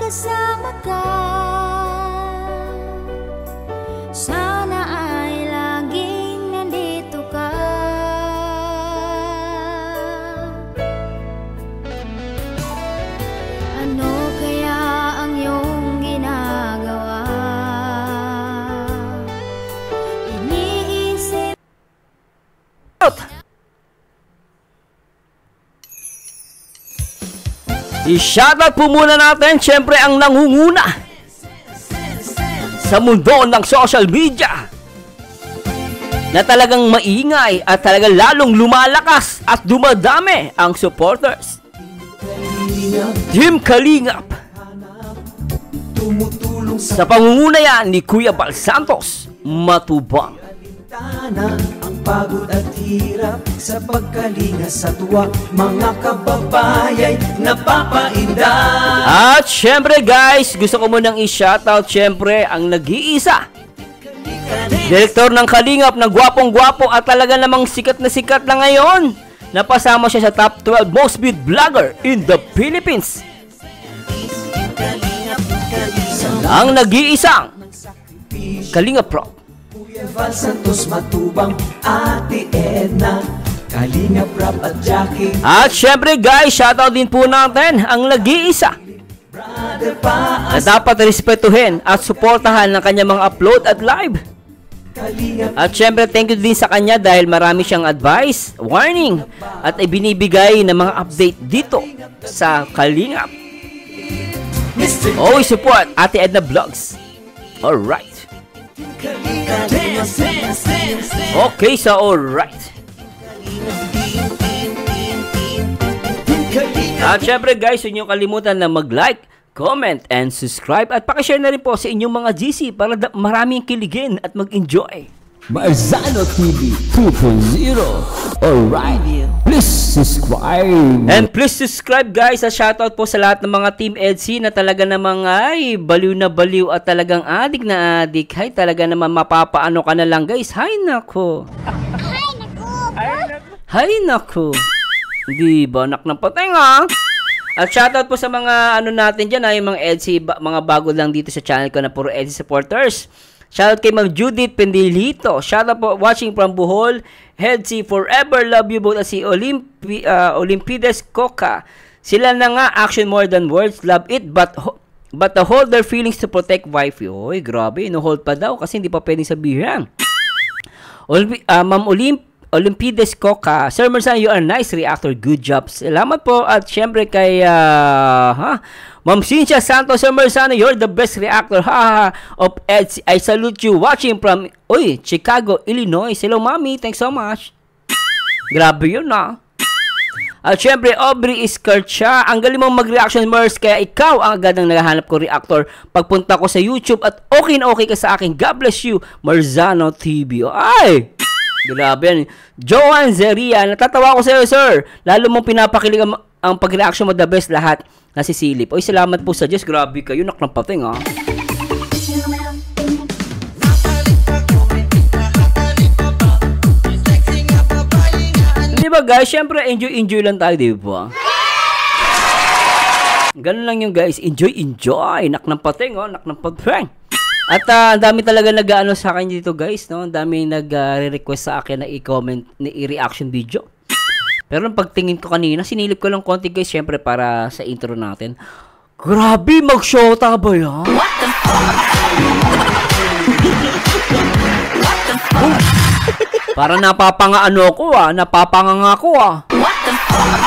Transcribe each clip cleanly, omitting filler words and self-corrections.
kasama ka. Sana ay laging nandito ka. Ano kaya ang iyong ginagawa? Iniisip. I-shoutout po muna natin, syempre, ang nangunguna sa mundo ng social media na talagang maingay at talagang lalong lumalakas at dumadami ang supporters. Team Kalingap sa pangunguna yan ni Kuya Bal Santos Matubang. Ang pagod at hirap sa pagkalinga sa tuwa, mga kababayay napapainda. At syempre guys, gusto ko munang i-shoutout syempre ang nag-iisa direktor ng Kalingap na gwapong-gwapo at talaga namang sikat na ngayon. Napasama siya sa top 12 most viewed vlogger in the Philippines. Ang nag-iisang Kalingap Pro Val Santos Matubang, Ate Edna, Kalingap Rap at Jackie. At syempre guys, shoutout din po natin ang nag-iisa na dapat respetuhin at suportahan ng kanyang mga upload at live. At syempre thank you din sa kanya dahil marami siyang advice, warning at ibinibigay ng mga update dito sa Kalingap. Always support Ate Edna Vlogs. Alright. Okay, so alright. At syempre guys, huwag niyo kalimutan na mag-like, comment, and subscribe. At pakishare na rin po sa inyong mga GC para maraming kiligin at mag-enjoy. Marzano TV 2.0. Alright, please subscribe. And please subscribe guys. At shoutout po sa lahat ng mga Team EDC na talaga namang ay baliw na baliw at talagang adik na adik. Hay, talaga naman mapapaano ka na lang guys. Hay nako. Hay nako. Di ba nak ng patenga? At shoutout po sa mga ano natin dyan, ay mga EDC, mga bago lang dito sa channel ko na puro EDC supporters. Shoutout kay Ma'am Judith Pendilito. Shoutout po watching from Bohol. Headsy Forever, love you both. At si Olympides Coca. Sila na nga, action more than words. Love it, but hold their feelings to protect wifey. Oy, grabe, no-hold pa daw kasi hindi pa pwedeng sabihin. Ma'am Olympides Coca, Sir Marzano, you are nice reactor. Good job. Salamat po. At syempre kay Ma'am Cynthia Santos, Sir Marzano, you're the best reactor of EDC. I salute you watching from Chicago, Illinois. Hello, Mami. Thanks so much. Grabe yun, na. At syempre, Aubrey Escarcha, ang galing mong mag-reaction, Mers, kaya ikaw ang agad ang naghahanap ko reactor pagpunta ko sa YouTube at okay na okay ka sa akin. God bless you, Marzano TV. Ay! Grabe yan. Joan Zeria, natatawa ko sa iyo, sir. Lalo mong pinapakilig ang pag-reaction mo, the best lahat. Nasisilip. Oy, salamat po sa Diyos. Grabe kayo, naknapating ha. Di ba guys, syempre enjoy lang tayo, di ba? Ganun lang yung guys, enjoy. Naknapating, naknapating. At ang dami talaga nag-ano sa akin dito guys, no? Ang dami nag-request sa akin na i-comment, na i-reaction video. Pero nung pagtingin ko kanina, sinilip ko lang konti guys, syempre para sa intro natin. Grabe, mag-shota ba yan? What the fuck? Para napapanga-ano ko napapanganga ko What the fuck?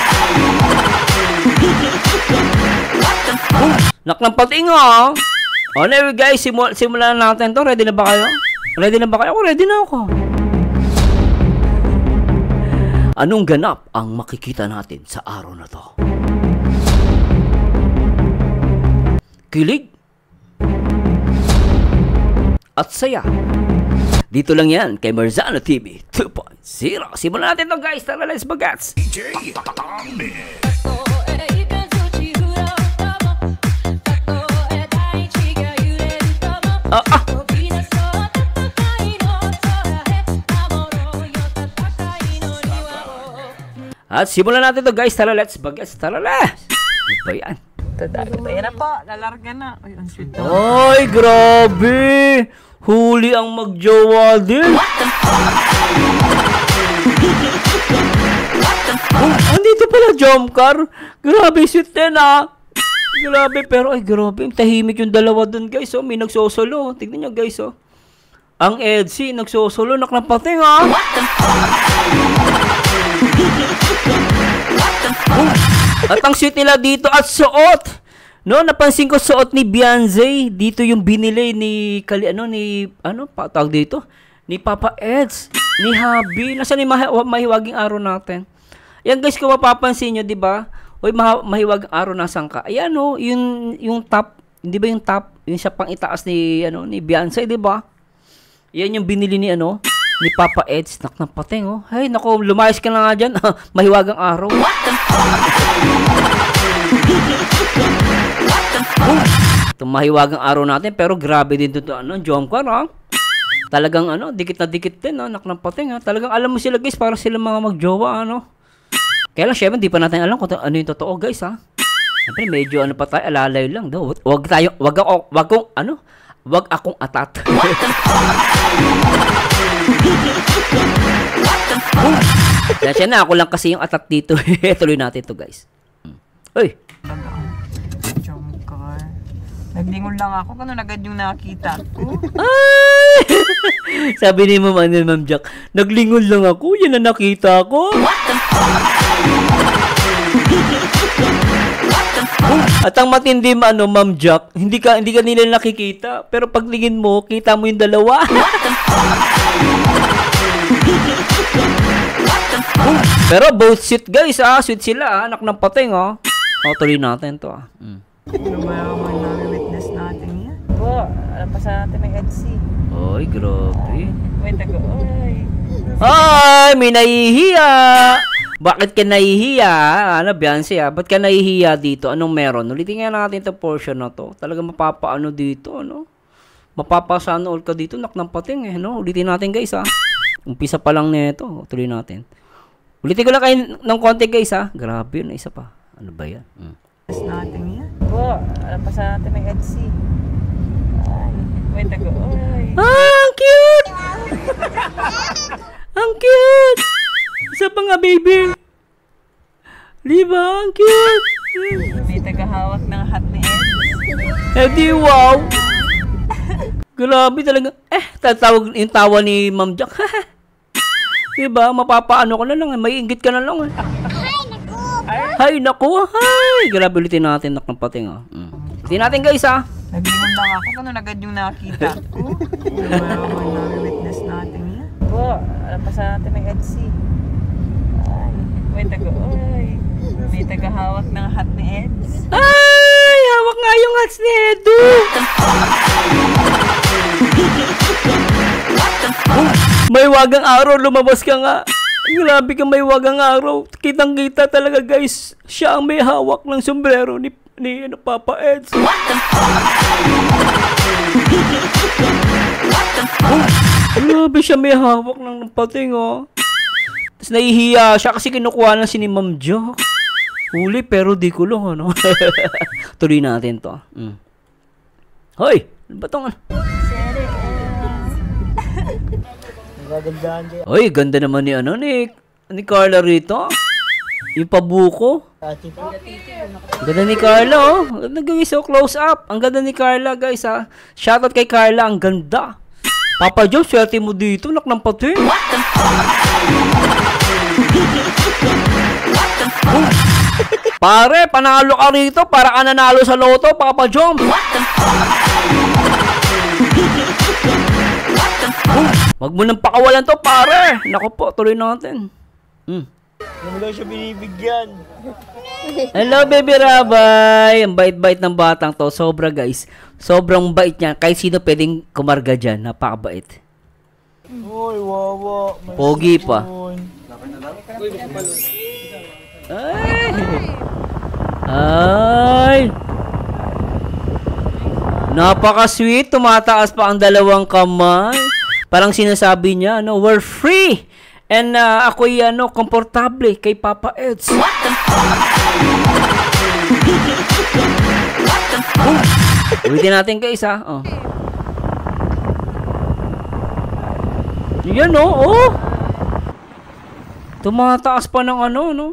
Naknapating anyway guys, simulan natin to. Ready na ba kayo? Ready na ba kayo? Ready na ako. Anong ganap ang makikita natin sa araw na to? Kilig at saya. Dito lang yan kay Marzano TV 2.0. Simulan natin to guys. Tara, let's bagats. At simulan natin to guys. Tara, let's bagets. Tara, let's. Ano ba yan? Ito dagat. Ayan na po, lalarga na. Ay, ang sweet na. Ay, grabe! Huli ang magjowa din. Andito pala jump car. Grabe, sweet din Grabe, pero ay grabe. Tahimik yung dalawa dun, guys. May nagsosolo. Tignan nyo, guys. Ang Edsy, nagsosolo. Naknapating, At ang sweet nila dito at suot. No, napansin ko suot ni Beyonce. Dito yung binili ni tawag dito? Ni Papa Eds, ni Habi. Nasaan yung mahiwaging araw natin? Yan guys, kung mapapansin nyo, di ba? Uy, mahiwaging araw nasan ka? Ayan yung top, hindi ba yung top? Yung siya pang itaas ni Beyonce, di ba? Yan yung binili ni ni Papa Eds. Naknapating, Hey, nako, lumayas ka na nga dyan. Mahiwagang araw. Itong mahiwagang araw natin, pero grabe din ito, jump car, Talagang, dikit na dikit din, naknapating, Talagang alam mo sila, guys, para sila mga magjowa, Kaya lang, syempre, di pa natin alam kung ano yung totoo, guys, Siyempre, medyo, pa tayo, alalay lang, daw. Wag akong atat. Kasi na, ako lang kasi yung atat dito. Tuloy natin to, guys. Uy! Jump car. Naglingon lang ako kung agad yung nakita ko. Ay! Sabi ni Ma'am Jack, naglingon lang ako, yan na nakita ko. At ang matindi Ma'am Jack, hindi ka nila nakikita, pero paglingin mo, kita mo yung dalawa. Pero both sweet, guys, sweet sila, anak ng pating, tuloy natin to, Ano ba witness natin yan? Po, alam pa sa natin may Edsy. Ay, grabe. Wait, ay. Ay, may nahihiya. Bakit ka nahihiya? Beyonce, ba't ka nahihiya dito? Anong meron? Ulitin nga natin itong portion na to. Talaga mapapaano dito, Mapapasana all ka dito, naknampating, Ulitin natin, guys, Umpisa pa lang nito. Tuloy natin. Ulitin ko lang kayo ng konti, guys, Grabe yun, isa pa. Ano ba yan? Natin yan. Po, alam pa sa natin may Edsy. Ay, wait, ay. Ang cute! Ang cute! Isa pa nga, baby. Diba? Ang cute. May tagahawak ng hat ni Eh di, wow. Grabe talaga. Tatawag yung tawa ni Ma'am Jack. Diba? Mapapaano ko na lang. May inggit ka na lang. Hay, naku. Hay. Grabe ulitin natin. Naknapating, Ulitin natin, guys, Naglingon lang ako kung agad yung nakita ko. Ano ba witness natin yan? Po, alam pa sa natin may Edsy. Ay, wait, ay. May tagahawak ng hat ni Eds. Ay, hawak nga yung hats ni Edu. May wagang araw, lumabas ka nga. Grabe ka, may wagang araw. Kitang-kita talaga, guys. Siya ang may hawak ng sombrero ni Papa Eds. Grabe siya, may hawak ng pating, Tapos nahihiya siya kasi kinukuha lang si ni Ma'am Jack. Huli pero di ko lang, Tuloy natin to. Hoy! Ano ba itong Hoy, ganda naman ni Carla rito. Yung pabuko. Ang ganda ni Carla, Ang ganda, guys, close up. Ang ganda ni Carla, guys, Shoutout kay Carla, ang ganda. Papa Joe, swerte mo dito, naknampating. Pare, panalo ka rito para ka nanalo sa loto, Papa Jom. Wag mo nang pakawalan to, pare. Naku po, tuloy natin. Ano lang siya binibigyan? Hello, baby Rabay. Ang bait-bait ng batang to. Sobra, guys. Sobrang bait niya. Kahit sino pwedeng kumarga dyan. Napakabait. Uy, wawa. Pogi pa. Ay! Napaka-sweet. Tumataas pa ang dalawang kamay. Parang sinasabi niya, we're free. And ako'y komportable kay Papa Eds. Ulitin natin guys ha. Oh. Yan oh. Tumataas pa ng ano, no?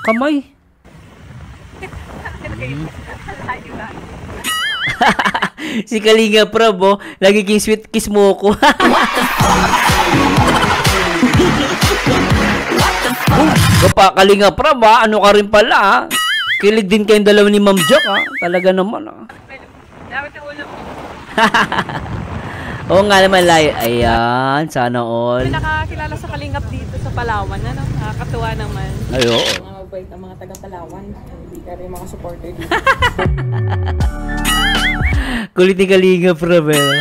Kamay. Si Kalinga Prab, oh. Lagi king sweet kiss mo ko. Kapa Kalinga Prab, ha? Ano ka rin pala, ha? Kilig din kayong dalawa ni Ma'am Jack, ha? Talaga naman, ha? Dapat yung ulo mo. Oo nga naman, Lai. Ayan, sana all. May nakakilala sa Kalingap dito sa Palawan, ano? Nakakatuwa naman. Ay, oo. Mga mabait ang mga taga-Palawan. Hindi ka rin mga supporter dito. Kulit ni Kalinga Prab, eh.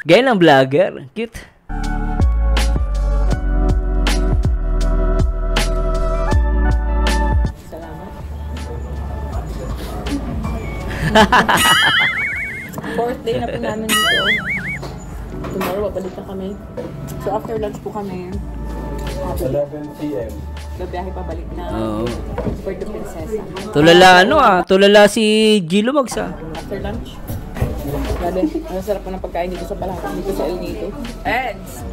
Gaya ng vlogger. Cute. Salamat. Fourth day na po namin dito. Tomorrow, babalik na kami. So after lunch po kami. 11 p.m. Babiyahe pabalik na. Oo. Puerto Princesa. Tulala, ano, ah. Tulala si Gilo Mags, ah. After lunch. Grabe, ang sarap po ng pagkain dito sa Palawan, dito sa El Nido. Eds!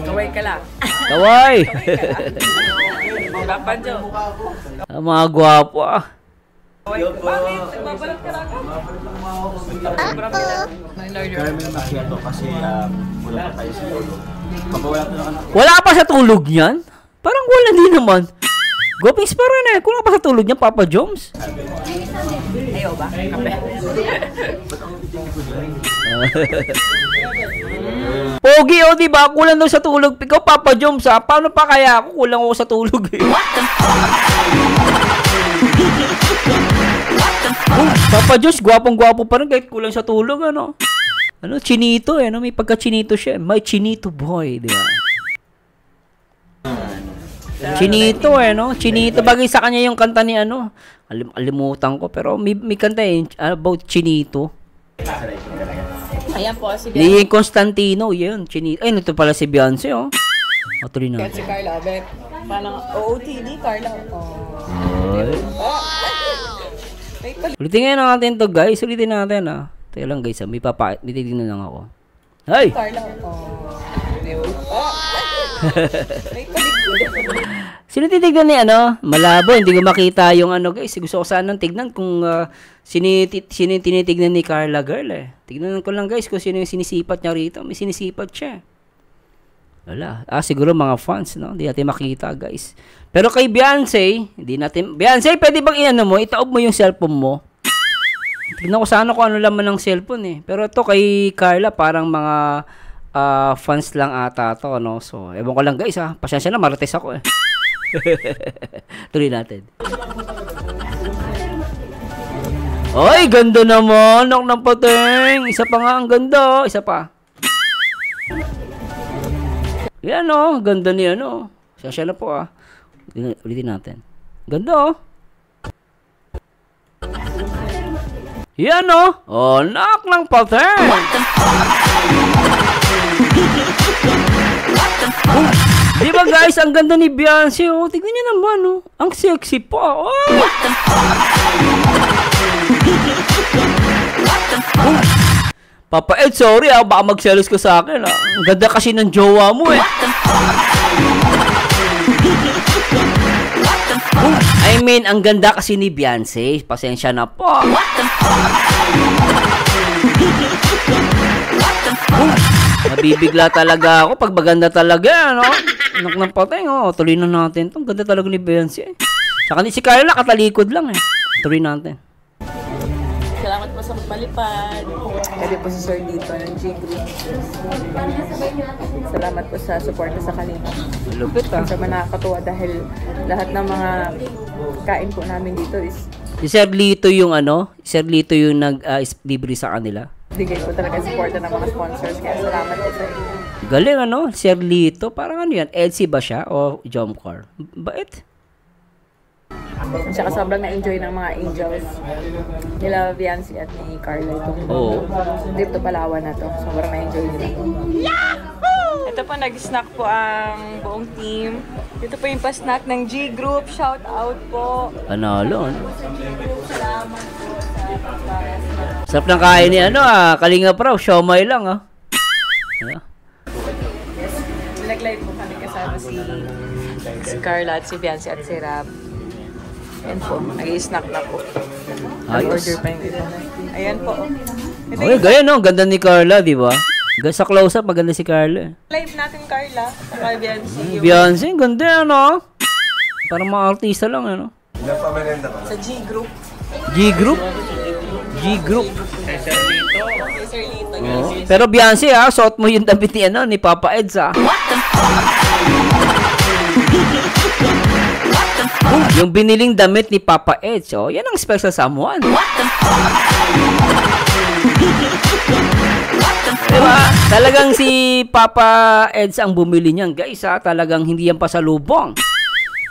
Kaway ka lang. Kaway! Diba, Panjo? Ang mga gwapo, ah. Bakit? Nagbabalot ka lang? Caramel macchiato kasi wala pa tayo sa lolo. Papawala ito ng anak. Wala pa sa tulog niyan? Parang wala din naman. Gopings pa rin eh. Kung pa sa tulog niyan, Papa Joms. Ayaw ba? Kape. Pogi, oh, diba? Kulang daw sa tulog. Ikaw, Papa Joms, ha? Paano pa kaya ako? Kulang ako sa tulog, eh. Papa Joms, gwapong-gwapo pa rin kahit kulang sa tulog, ano? Ano, chinito, eh, no? May pagka-chinito siya. May chinito boy, di ba? Chinito, eh, no? Chinito. Bagay sa kanya yung kanta ni, ano? Alimutan ko. Pero may kanta, eh, about chinito. Ayan po, si Ni Constantino, yun. Chinito. Ay, ito pala si Beyonce, oh. Tuloy na. si Carla Abet. Parang OOTD, Carla. Ulitin ngayon natin to, guys. Ulitin natin, ah. Tayo lang, guys, ah. May titignan lang ako. Hey! Carla. May paligod. Sino titignan ni, ano? Malabo, hindi ko makita yung, ano, guys. Gusto ko sanang tignan kung sino yung tinitignan ni Carla Girl, eh. Tignan ko lang, guys, kung sino yung sinisipat niya rito. May sinisipat siya. Wala. Siguro mga fans, no? Hindi natin makita, guys. Pero kay Beyonce, hindi natin... Beyonce, pwede bang iano mo? Itaob mo yung cellphone mo. Tignan ko sana kung ano laman ng cellphone, eh. Pero ito kay Carla, parang mga fans lang ata to, no? So, ewan ko lang, guys, ha? Pasensya na, marites ako, eh. Tuloy natin. Ay, ganda naman. Nak ng pating. Isa pa nga ang ganda. Isa pa. Yan, oh. Ganda niya, no? Pasensya na po, ah. Ulitin natin. Ganda, oh. Yan, oh. Oh, nak ng pating. Di ba, guys? Ang ganda ni Beyonce, oh. Tignan niyo naman, oh. Ang sexy pa, oh. Papa Ed, sorry, ah. Baka magselos ka sa akin, ah. Ang ganda kasi ng jowa mo, eh. I mean, ang ganda kasi ni Beyonce. Pasensya na po. Mabibigla talaga ako pag maganda talaga, no? Anak ng patay, oh. Tuloy na natin to. Ang ganda talaga ni Beyonce. Saka si Carla, katalikod lang, eh. Tuloy natin. Salamat po sa magpalipad. Pwede po si Sir dito ng G-Group. Salamat po sa support sa kanila. Lupit, ah. Sa nakakatuwa dahil lahat ng mga kain po namin dito is Si Sir Lito yung ano? Si Sir Lito yung nag-libre sa kanila. bigay po talaga support ng mga sponsors. Kaya salamat po sa inyo. Galing, ano? Sir Lito. Parang ano yan? Elsie ba siya? O Jomcar? Bait? Tsaka sobrang na-enjoy ng mga angels nila Beyonce at ni Carla itong trip to Palawan na to. Sobrang na-enjoy nila. Yahoo! Ito po, nag-snack po ang buong team. Ito po yung pa-snack ng G-Group. Shout out po. Panalo, ano? Salamat po sa Sarap ng kain ni ano Kalinga Prab, siomay lang Ayan. Nag-live po kami kasama si Carla at si Biancy at si Rab. Ayan po, nag-i-snack na po. Nag-order pa yung iba. Ayan po. Ito Okay, gaya no, ganda ni Carla, di ba? Sa close-up, maganda si Carla. live natin, Carla. Saka Biancy. Beyonce, ganda ano? Parang mga artista lang ano? Sa G-Group. G-Group? G-Group. Kay Sir Lito. Oh. Pero Beyonce suot mo yung damit ni, ni Papa Eds Yung biniling damit ni Papa Eds, yan ang special someone. Diba? Talagang si Papa Eds ang bumili niyan, guys talagang hindi yan pasalubong.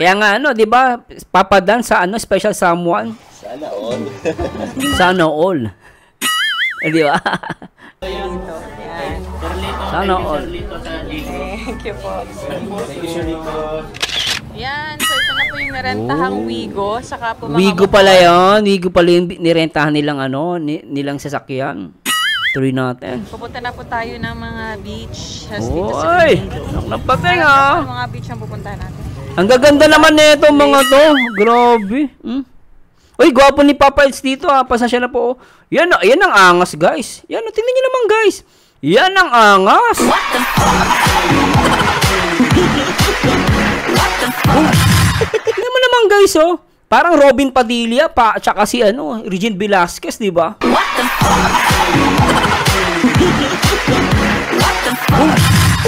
Kaya nga di ba? Papa Dan sa special someone. Sana all. Sana all. Di ba? Ayan. Sana all. Thank you po. Thank you, Sir Rico. Yan, so ito na po yung narentahang Wigo. Saka po mga Wigo pala yun. Wigo pala yung nirentahan nilang nilang sasakyan. Tuloy natin. pupunta na po tayo ng mga beach. Oy! Napating Mga beach ang pupuntahan natin. Ang gaganda naman nito mga to. Grabe. Uy, gwapo ni Papa Eds dito Pasensya na po. Yan ang angas guys. Yan tingnan niyo naman guys. Yan ang angas. Tingnan mo naman guys Parang Robin Padilla pa tsaka si Regine Velasquez, di ba?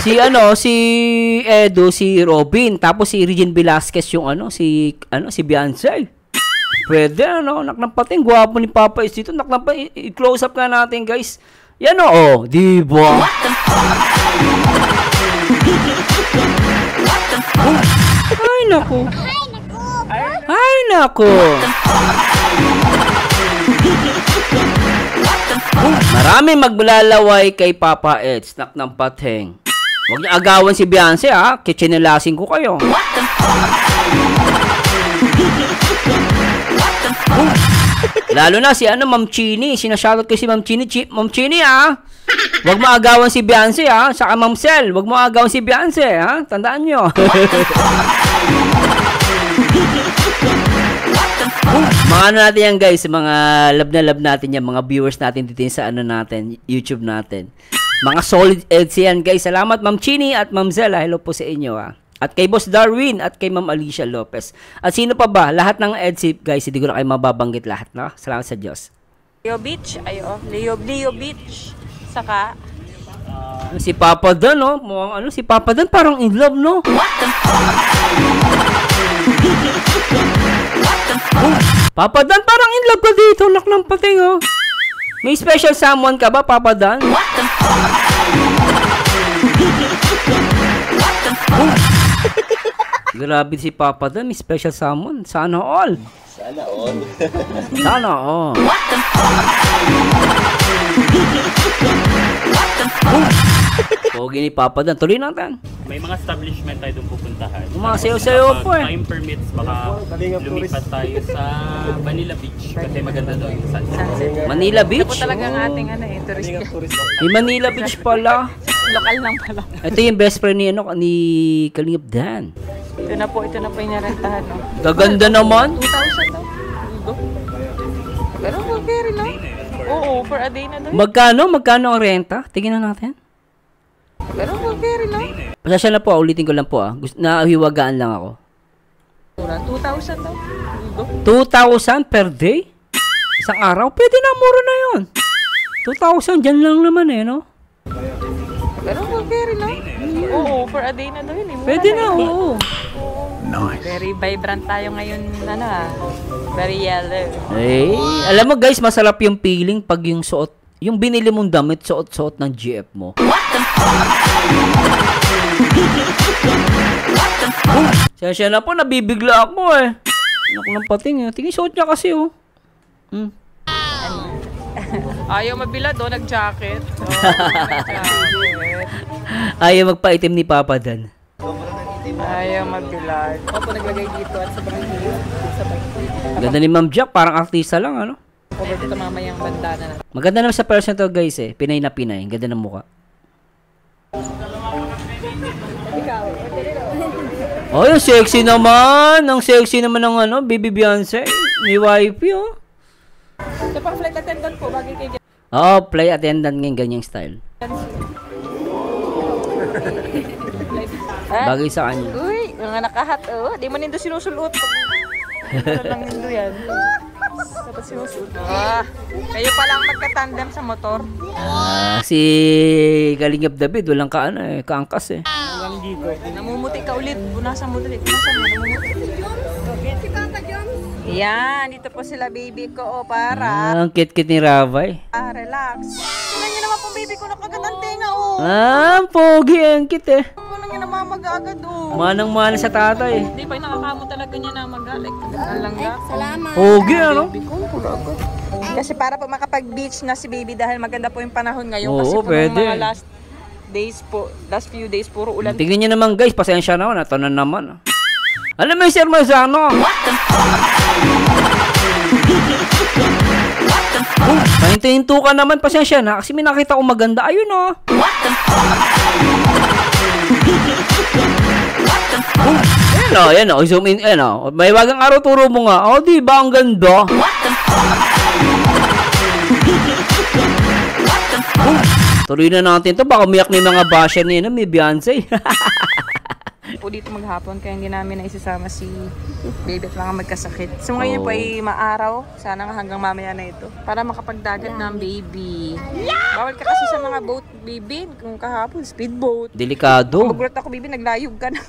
Si Edo, si Robin, tapos si Regine Velasquez yung si Beyonce. Pwede naknapating gwapo ni Papa Eds dito. I-close up nga natin, guys. Yan di ba? Ay naku. Ay naku. Maraming maglalaway kay Papa Eds, naknapating. Huwag niyo agawan si Beyonce Kitchenelasin ko kayo. Lalo na si Ma'am Chini. Sinashoutout ko si Ma'am Chini. Ma'am Chini Huwag mo agawan si Beyonce Saka Ma'am Sel, huwag mo agawan si Beyonce Tandaan nyo. Mga natin yan guys, mga love natin yan, mga viewers natin dito sa natin, YouTube natin. Mga solid Eds yan guys. Salamat Ma'am Chini at Ma'am Zella. Hello po sa inyo At kay Boss Darwin at kay Ma'am Alicia Lopez. At sino pa ba? Lahat ng Eds guys, hindi ko na kayo mababanggit lahat Salamat sa Diyos. Leo Beach, Leo Beach. Saka si Papa Dan mukhang si Papa Dan parang in love Papa Dan parang in love ka dito, naknapating May special someone ka ba, Papa Dan? Grabe si Papa Dan, may special someone. Sana all. Sana all. Sana all. Pogi ni Papa Dan. Tuloy natin. May mga establishment tayo doon pupuntahan. Mga sayo-sayo po Time permits, baka lumipat tayo sa Manila Beach. Kasi maganda doon yung sunset. Manila ito Beach? po talaga ang ating tourist. May Manila Beach pala. Lokal lang pala. Ito yung best friend ni Kalingap Dan. Ito na po yung narentahan Gaganda naman. 2,000 daw. Wigo. Pero okay rin Oo, for a day na doon. Magkano ang renta? Tingnan natin. Pero okay rin Pasensya na po, ulitin ko lang po nahiwagaan lang ako. 2,000 daw. Wigo. 2,000 per day? Isang araw? Pwede na, mura na yun. 2,000, dyan lang naman Pero okay rin Oo, for a day na doon. Pwede na, oo. Nice. Very vibrant tayo ngayon, very yellow. Alam mo guys, masarap yung feeling pag yung binili mong damit, suot-suot ng GF mo. Siya na po, nabibigla ako Naku, tingin suot niya kasi Ayaw mabilad nag-jacket. Ayaw magpaitim ni Papa Dan. Ayaw mabilad. Ako naglagay dito at sa bangin. Ganda ni Ma'am Jack, parang artista lang Over dito mamayang bandana na. Maganda naman sa person to guys eh. Pinay na Pinay. Ang ganda ng mukha. Oh, yung sexy naman. Ang sexy naman ng ano, Baby Beyonce. Ni wifey oh. Ito pang flight attendant po, bagay kay Oh, play attendant ngayon, ganyang style. Bagay sa kanya. Uy, mga nakahat, oh. Di mo nindo sinusulot. Ano lang nindo yan. Dapat sinusulot. Kayo palang magka-tandem sa motor. Si Kalingap David, walang kaangkas eh. Hanggang dito. Namumuti ka ulit. Bunasan mo ulit. Bunasan mo, namumuti. Yan, dito po sila baby ko, oh, para. Ang kit-kit ni Ravay. Relax. Tingnan nyo naman po baby ko, nakagatang tenga, oh. Pogi ang kit eh. Walang yan namamaga-agad, oh. Manang-mana sa tatay. Hindi pa yung nakakamo talaga niya na mag-alek. Lang lang. Salamat. Pogi ano? Kasi para po makapag-beach na si baby dahil maganda po yung panahon ngayon. Oo, Kasi po pwede. mga last few days, puro ulan. Tingnan nyo naman guys, pasensya naman. Ito na naman. Alam mo yung Sir Marzano? Pahinto-hinto ka naman, pasensya na. Kasi may nakita ko maganda. Ayun oh. Ayan o, zoom in, ayan o. May wagang araw, turo mo nga. O, di ba ang ganda? Tuloy na natin to. Baka umiyak na yung mga basher niya na may Beyonce. Po dito maghapon kaya hindi namin naisasama si baby at mga magkasakit. So ngayon po ay maaraw. Sana nga hanggang mamaya na ito. Para makapagdagat ng baby. Bawal ka kasi sa mga boat, baby. Kung kahapon, speedboat. Delikado. Magulat ako, baby, naglayog ka na.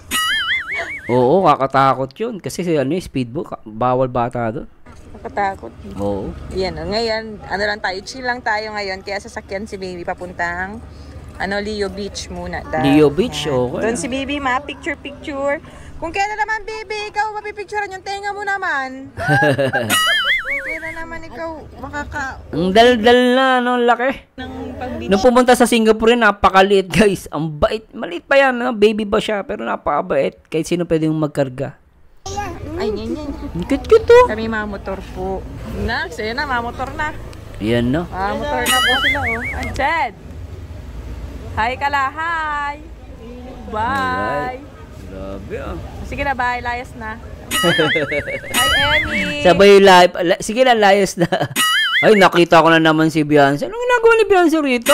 Oo, kakatakot yun. Kasi ano yung speedboat, bawal bata doon. Nakatakot. Oo. Yan, ngayon, ano lang tayo, chill lang tayo ngayon. Kaya sasakyan si baby papuntang Leo Beach muna. Leo Beach, okay. Doon si baby, picture. Kung kailan naman, baby, ikaw mapipicturean yung tenga mo naman. Kung kailan naman ikaw makaka... Ang dal-dal na, no? Laki. ng pag-beach. Nung pumunta sa Singapore, napakaliit, guys. Ang bait. Maliit pa yan, no? Baby ba siya? Pero napakabait. Kahit sino pwedeng magkarga. Ay, yan. Cute-cute, oh. Kami mga motor po. Next, ayun na, mga motor na. Yan, no? Mga motor na po sila, oh. Anjed! Hi ka la, hi! Bye! Grabe, ah. Sige na, bye. Layas na. Hi, Emmy! Sabay live. Sige lang, layas na. Ay, nakita ko na naman si Beyonce. Anong ginagawa ni Beyonce rito?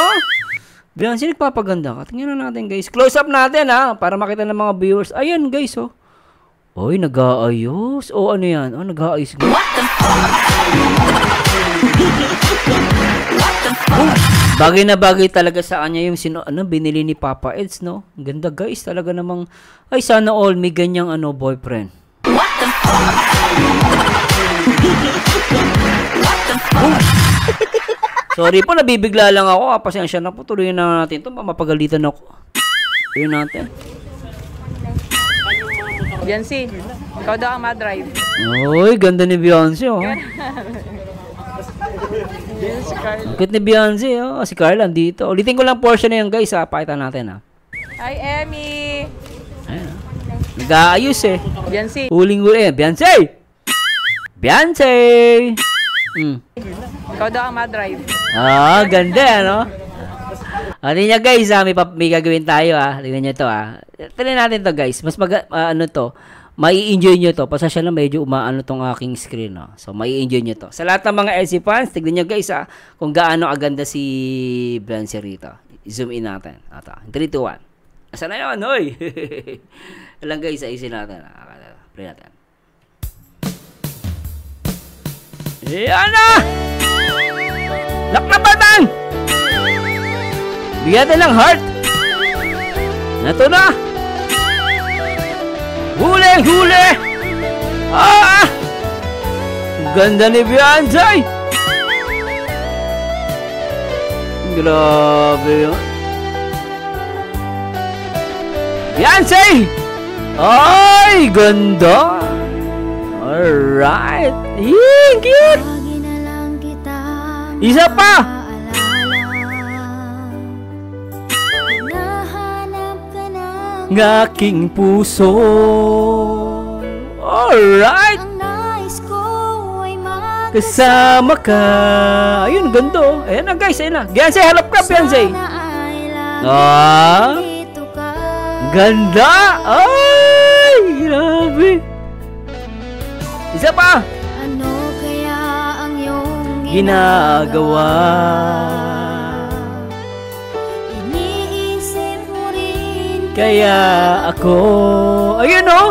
Beyonce, nagpapaganda ka. Tingnan na natin, guys. Close up natin, ha? Para makita ng mga viewers. Ayan, guys, oh. Oy, nag-aayos. Oh, ano yan? Oh, nag-aayos. Bagay na bagay talaga sa kanya yung binili ni Papa Eds, no? Ganda, guys. Talaga namang, ay, sana all may ganyang boyfriend. Sorry po, nabibigla lang ako. Pasensya na po. Tuloy na natin ito. Mapagalitan ako. Tuloy natin. Beyonce, ikaw daw ang ma-drive. Uy, ganda ni Beyonce, oh. Si Carl. Ang cute ni Beyonce, oh. Si Carl andito. Ulitin ko lang portion na yung guys, ha. Pakita natin, ha. Hi, Emmy! Ayan, ha. Nag-aayos, eh. Beyonce. Huling-huli. Beyonce! Beyonce! Ikaw daw ang ma-drive. Ah, ganda, no? Ano niya, guys, ha? May gagawin tayo, ha. Tingnan niyo to, ha. Tingnan natin to, guys. Mas mai-enjoy nyo to. Pasasya lang medyo umaano tong aking screen, no? So, mai-enjoy nyo to. Sa lahat ng mga LC fans, tignan nyo, guys, ha, kung gaano aganda si Beyonce rito. Zoom in natin. Ito, 3, 2, 1. Asa na yun, hoy? Alam, guys, ayusin natin. Play natin. Yan na! Lock na button! Bigyan natin ng heart. Ito na! Huli! Ah! Ganda ni Beyonce! Grabe yun. Beyonce! Ay, ganda! Alright! Cute! Lagi na lang kita Isa pa! hinahanap ka na. Ng aking puso. Alright! Ang nais ko ay kasama ka. Ayun, ganda oh. Ayan na guys, ayan na. Beyonce, halap ka, Beyonce. Sana ay lagi Ah, dito ka. ganda. Ay, grabe. Isa pa. Ano kaya ang iyong Ginagawa. Iniisip mo rin Kaya ako. Ayun oh.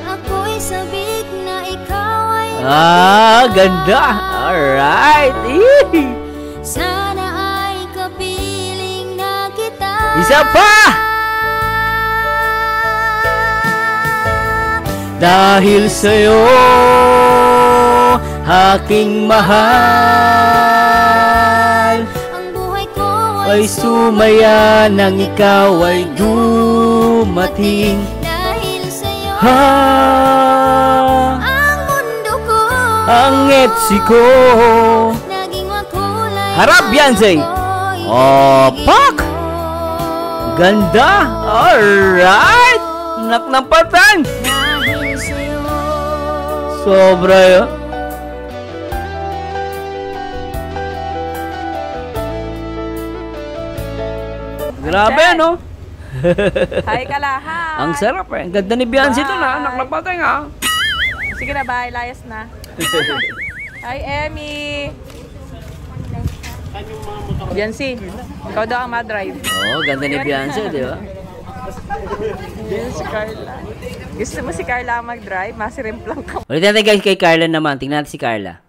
ako'y sabik na ikaw ay Ganda. Alright. sana ay kapiling na kita. Isa pa. Dahil sa'yo, aking mahal, Ang buhay ko ay sumaya nang ikaw ay dumating. dahil sa'yo. Ang Mundo ko etsi ko. naging makulay. Harap, Beyonce. Ako'y Oh, pak! mo. Ganda. Alright. Naknampatan. Dahil sa'yo. Sobra yun. Grabe, no? Hi, Kalahan. Ang sarap eh. Ang ganda ni Beyonce doon ha. Anak ng patay ha. Sige na, bye. Layas na. Hi, Emmy. Beyonce, ikaw daw ang ma-drive. Oo, ganda ni Beyonce, di ba? Yan si Carla. Gusto mo si Carla ang mag-drive? Masirimplang ka. Ulitin natin guys kay Carla naman. Tingnan natin si Carla.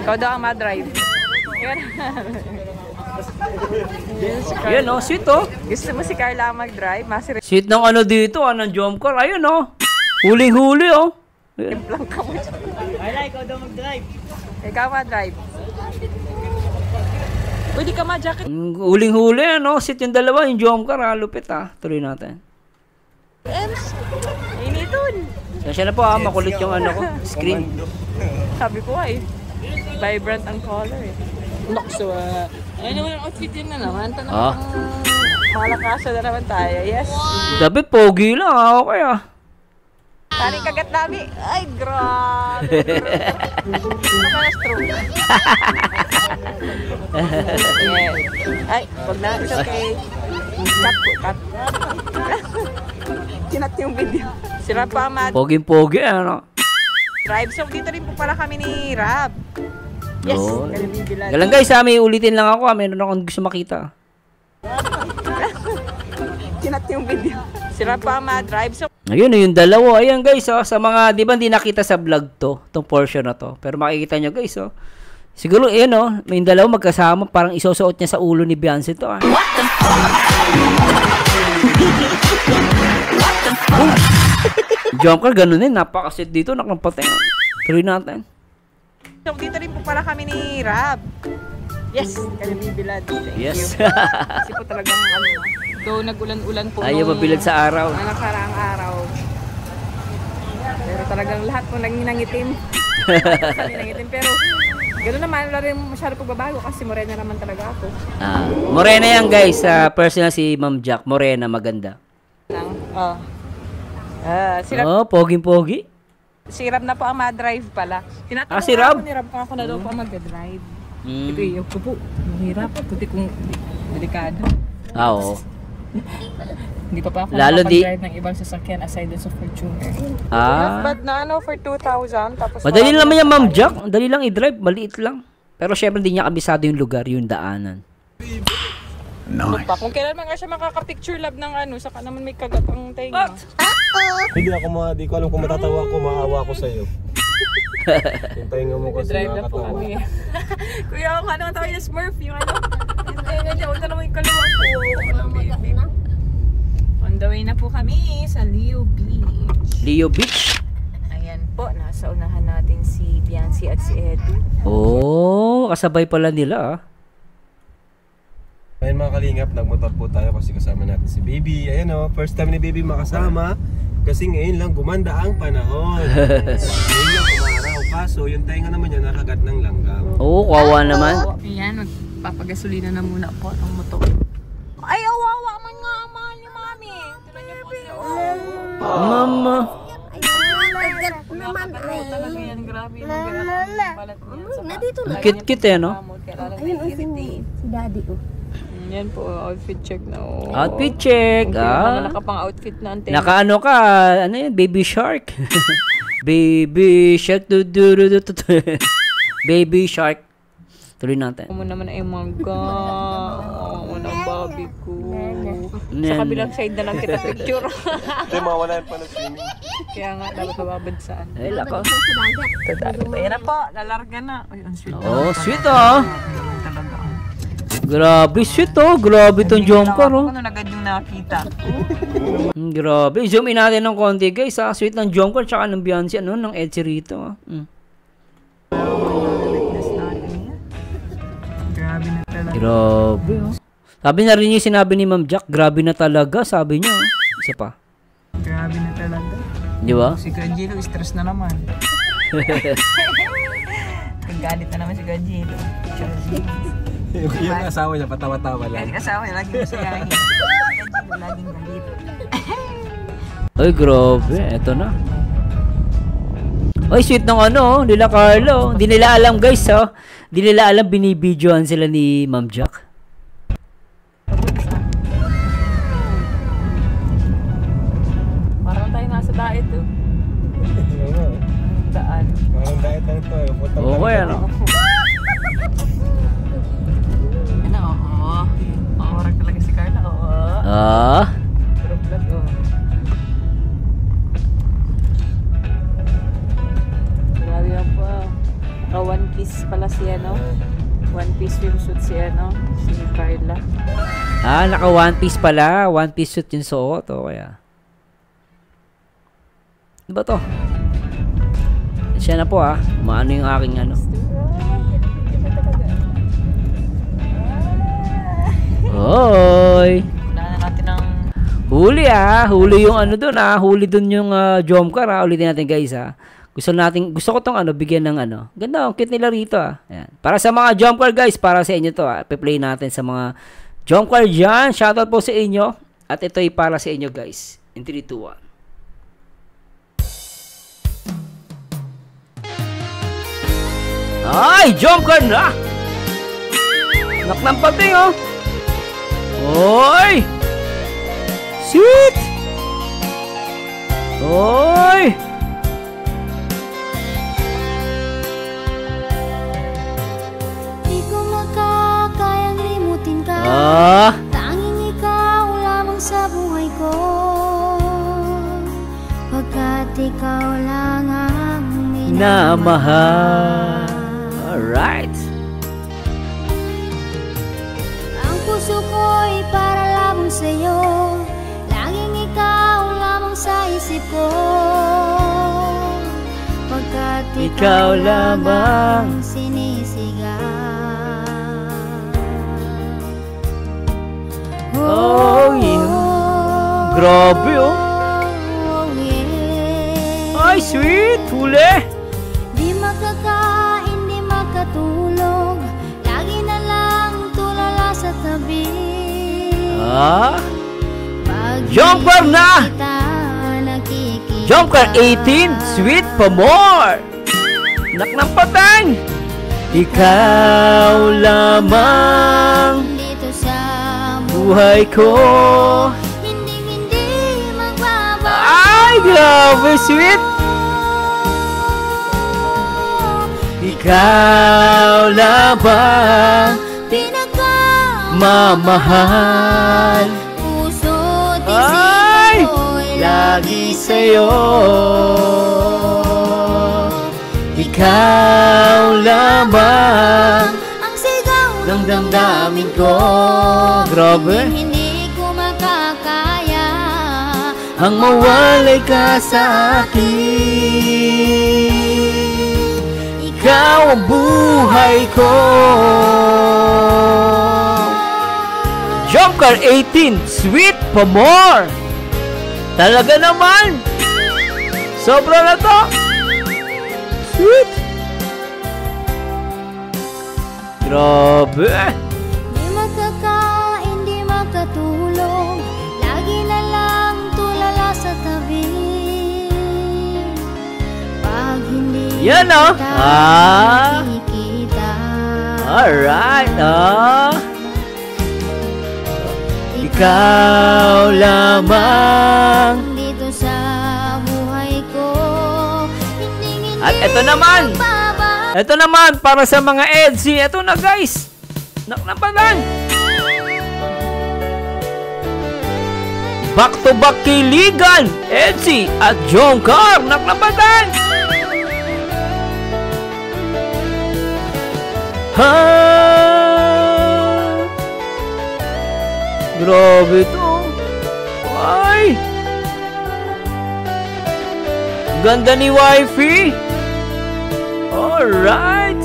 Ikaw daw ang ma-drive. Yan. Yan si Carla. Ayan oh, sweet oh. Gusto mo si Carla ang mag-drive? Masirimplang Sweet ng ano dito, anong jump car. Ayun oh. Huling-huli oh. Ayan. ka mo. Ikaw daw mag-drive. Ikaw ma-drive. Pwede ka ma-jacket. Huling-huli ano. Sweet yung dalawa, yung jump car ha. Lupit ha. Tuloy natin. Initun. Siya na po ha, makulit yung ano ko. Screen. Sabi ko ay, vibrant ang color eh. Nakso ayun naman ang outfit yun na naman. Tanong malakaso na naman tayo. Yes. Dabi, pogi lang ha. Okay ah. Taring kagat namin. Ay, grabe. Nakaya stroke. Yes. Ay, wag na. It's okay. Cut po, cut. Kinat yung video. Sira pa ang Pogi-pogi ano. drive. So, dito rin po pala kami ni Rab. Yes. Oo. Kalimibilan. Galang guys ha, may ulitin lang ako ha. Meron akong gusto makita. Kinat yung video. Sira pa ang drive. So, Ayun yung dalawa. Ayan guys oh. Sa mga, di ba hindi nakita sa vlog to. Itong portion na to. Pero makikita nyo guys oh. Siguro ayan oh. May dalawa magkasama. Parang isusuot niya sa ulo ni Beyonce to ah. What the fuck? Jump car, ganun din. Napakasit dito. Nakampatay. Tuloy natin. so, dito rin po pala kami ni Rab. Yes. Kalimibilan. Thank Yes. you. Kasi po talagang ano. Though nagulan-ulan po. Ayaw mabilad sa araw. Mga nakaraang araw. Pero talagang lahat po naging nangitim. Nangitim. Pero gano'n naman, wala rin masyado pagbabago kasi morena naman talaga ako. Morena yan guys. Personal si Ma'am Jack. Morena, maganda. Lang. Oh, poging-pogi. Si Rab na po ang ma-drive pala. Tinatanong Si Rab? ako ni Rab kung ako na daw po ang mag-drive. Mm. Ito yung po. Mahirap. Puti kong delikado. Oo. Hindi pa ako Lalo makapag-drive ng ibang sasakyan aside dun sa Fortuner. But na ano, for 2,000. Tapos Madali lang naman yan, Ma'am Jack. Madali lang i-drive. Maliit lang. Pero syempre hindi niya kabisado yung lugar, yung daanan. Ano pa? Kung kailan man nga siya makaka-picture lab ng ano, saka naman may kagat ang tenga. Hindi ako di ko alam kung matatawa ako, maawa ako sa iyo. Yung tainga mo kasi Drive na po nakakatawa. kami. Kuya, ang ano tawag niya Smurf, yung ano. Yung tenga niya, huwag na naman yung kaliwa po. On the way na po kami sa Leo Beach. Leo Beach? Ayan po, nasa unahan natin si Beyonce at si Edu. Oh, kasabay pala nila ah. Ayun mga kalingap, nagmotor po tayo kasi kasama natin si Baby. Ayan o, first time ni Baby makasama. Kasi ngayon lang gumanda ang panahon. Ngayon lang kumaraw. Kaso yung tainga naman niya nakagat ng langgam. Oo, kawawa naman. Ayan, magpapagasolina na muna po ang motor. Ay, awawa man nga ang mahal ni Mami. Tignan niyo po siya. Mama. naman. Talaga yan, grabe yung balat niya. Dito na. Cute-cute eh, no? Ayun, si daddy, oh. Yan po, outfit check na. Oh. Outfit check. Wala ka pang outfit na antena. Nakaano ka, ano yun, baby shark. Baby shark. Baby shark. Tuloy natin. Mo naman ay mangga. Unang babi ko. Sa kabilang side na lang kita picture. Hindi, mawala yung swimming. Kaya nga, dapat mababad saan. Ay, lako. Ayan na po, lalarga na. Ay, ang sweet. Oh, sweet oh. Talaga. Grabe, sweet oh. Grabe tong jumper oh. Ano agad yung nakita? Grabe. Zoom in natin ng konti guys ha. Sweet ng jumper tsaka ng Beyonce, ano, ng Etsy rito ha. Grabe na talaga. Grabe oh. Sabi na rin yung sinabi ni Ma'am Jack, grabe na talaga, sabi niya. Isa pa. Grabe na talaga. Di ba? Si Gajilo, stress na naman. Nagalit na naman si Gajilo. Yung asawa niya, patawa-tawa lang. Yung asawa niya, laging masayahin. Gajilo, laging galit. Ay, grabe. Eto na. Ay, sweet ng ano, nila Carlo. Hindi nila alam guys, oh. Hindi nila alam binibidyoan sila ni Ma'am Jack. Parang tayo nasa diet, oh. Daan. Parang diet lang ito. Okay, ano? Ano, oo. Maorag talaga si Carla, oo. Ah? Pero vlog, oh. Grabe yan pa. One piece pala siya, no? One piece swimsuit siya, no? Si Carla. Ah, naka one piece pala. One piece suit yung suot. O kaya. Ano ba to? Siya na po ah. Maano yung aking ano. Hoy! Kailangan natin ng... Huli ah. Huli yung ano dun ah. Huli dun yung jumper ah. Ulitin natin guys ah. Gusto ko tong ano, bigyan ng ano. Ganda, ang cute nila rito ah. Ayan. Para sa mga jumper guys, para sa inyo to ah. Pe-play natin sa mga jumper dyan. Shoutout po sa inyo. At ito ay para sa inyo guys. In 3, 2, 1. Ay, jumper na! Nak ng pating oh. Oy! Sweet! Oy! Di ko makakayang limutin ka. Tanging ikaw lamang sa buhay ko. Pagkat ikaw lang ang Minamahal. Alright. Ang puso ko'y para lamang sa'yo. Laging ikaw lamang sa isip ko. Pagkat Ikaw lamang sinisigaw. Oh, yeah. Grabe oh. Oh, yeah. Ay, sweet. Huli. Di makakain, di makatulog. Lagi na lang tulala sa tabi. Ah? Pag Jumper na! kita nakikita. Jumper 18. Sweet pa more. Nak ng patang. Ikaw lamang Dito sa buhay ko. Hindi magbabago. Ay, grabe, sweet. Ikaw lamang mamahal. Puso't Ay, isip ko'y lagi sa'yo. Ikaw lamang ang sigaw ng damdamin ko. Grabe. Hindi ko makakaya Ang mawalay ka sa akin. Ikaw ang buhay ko. Jump Car 18, sweet pa more. Talaga naman. Sobra na to. Sweet. Grabe. Di makakain, di makatulog. Lagi na lang tulala sa tabi. Yan, oh. Ah. Nakikita. Alright, oh. Ikaw lamang. Dito sa buhay ko. At ito naman para sa mga EDSI. Ito na guys. Naknapalan. Back to back kiligan. EDSI at Jongkar. Naknapalan. Ha. Grabe to. Ay. Ganda ni wifey. Alright.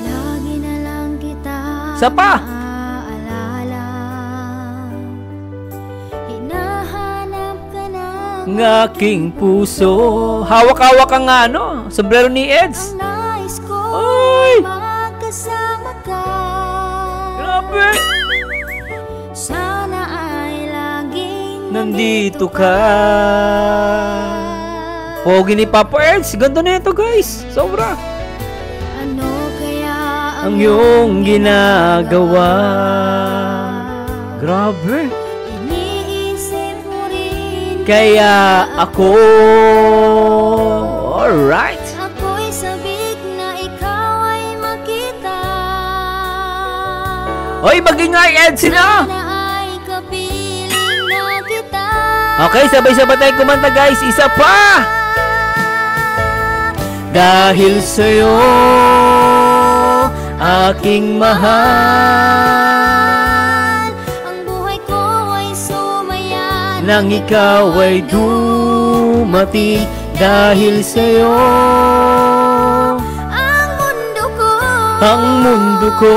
Lagi na lang kita Isa pa. naaalala. Hinahanap ka na Ng aking puso. Hawak-hawak ang ano, sombrero ni Eds. ang nais ko. Ay. Magkasama ka. Grabe. Sana ay laging Nandito ka. Pogi ni Papa Eds. Ganda na ito guys. Sobra. Ano kaya Ang iyong ginagawa. Grabe. iniisip mo rin? Kaya ako. Alright. Ako'y sabik na ikaw ay makita. Oy, magingay Eds na. Na ay kapiling na kita. Okay, sabay-sabay tayo kumanta guys. Isa pa. Dahil sa'yo, aking mahal, Ang buhay ko ay sumaya. nang ikaw ay dumating. Dahil sa'yo, Ang mundo ko ang mundo ko,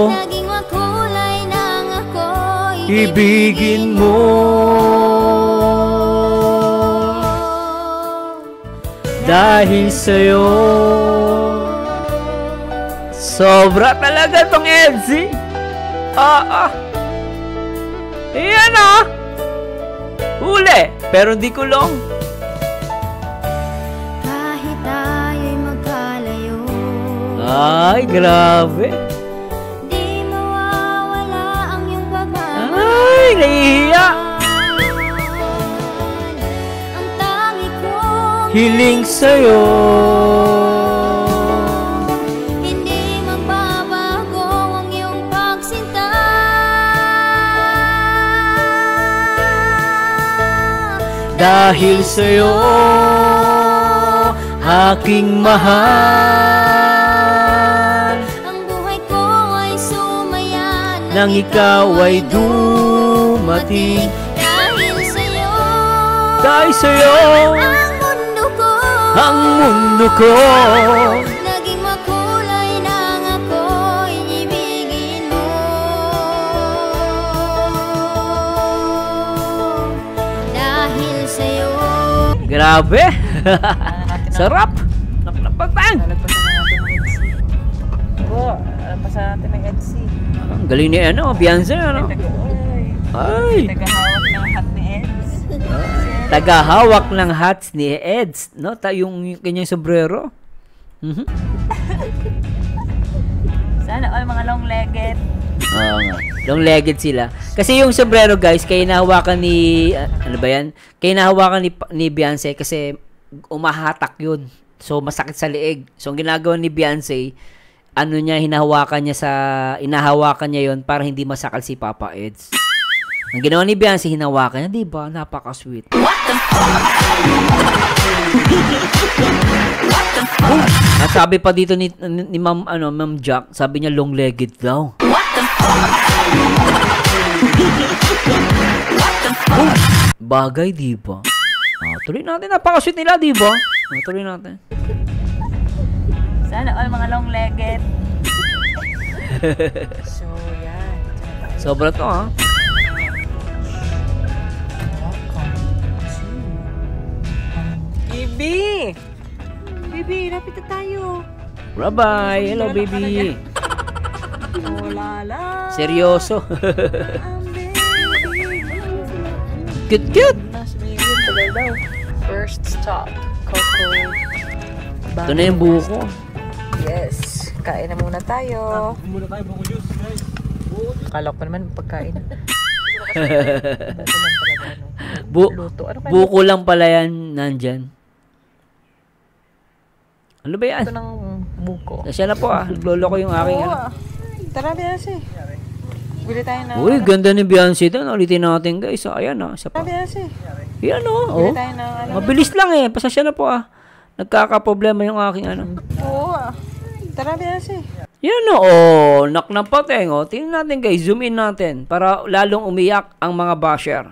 naging makulay nang ako'y ibigin mo. Dahil sa'yo. Sobra talaga tong Edsy. Iyan ah. Huli. Pero hindi kulong. Kahit tayo'y magkalayo, Ay, grabe. di mawawala ang iyong pagmamahal. Ay, nahihiya. Ang tangi kong Hiling sa'yo. hindi magbabago ang iyong pagsinta. Dahil sa'yo, aking mahal, Ang buhay ko ay sumaya nang ikaw ay dumating. Dahil sa'yo, Dahil sa'yo, ang mundo ko ang mundo ko, naging makulay nang ako'y ibigin mo. Dahil sa'yo, grabe. Sarap. Nakapagpang. Lalagpasan na natin ng EDSI. Lalagpasan natin ng EDSI. Ang galing ni ano, Beyonce ano. Ay. Tagahawak ng hat ni Eds. Tagahawak ng hats ni Eds, no? Yung kanyang sombrero. Mhm. Sana all mga long-legged. Oo nga. Long-legged sila. Kasi yung sombrero, guys, kaya nahawakan ni ano ba 'yan? Kaya nahawakan ni Beyonce kasi umahatak 'yun. So masakit sa leeg. So ang ginagawa ni Beyonce, ano niya, inahawakan niya 'yon para hindi masakal si Papa Eds. Ang ginawa ni Beyonce, hinawakan niya, 'di ba? Napaka-sweet. Sabi pa dito ni Ma'am Jack, sabi niya long-legged daw. Bagay, di ba? Tuloy natin, napaka-sweet nila, di ba? Tuloy natin. Sana all mga long-legged. So, yan. Sobra to, ha? Bibi! Bibi, lapit na tayo. Bye-bye. Hello, baby. Wala lang. Seryoso. Ang baby. Cute, cute. Last million, tagal daw. First stop, Ito na yung buko. Yes. Kain na muna tayo. Muna tayo, buko juice, guys. Akala ko naman pagkain. Luto. Ano kaya? Buko lang pala yan nandyan. Ano ba yan? Ito ng buko. Siya na po naglolo ko yung aking Tara, Beyonce. Bili tayo na. Uy, ganda ni Beyonce doon. Ulitin natin guys. Ayan isa pa. Tara, Beyonce. Yan Bili tayo na. Mabilis lang pasasya na po Nagkakaproblema yung aking Oo. Tara, Beyonce. Yan nak ng pateng Tingnan natin guys, zoom in natin para lalong umiyak ang mga basher.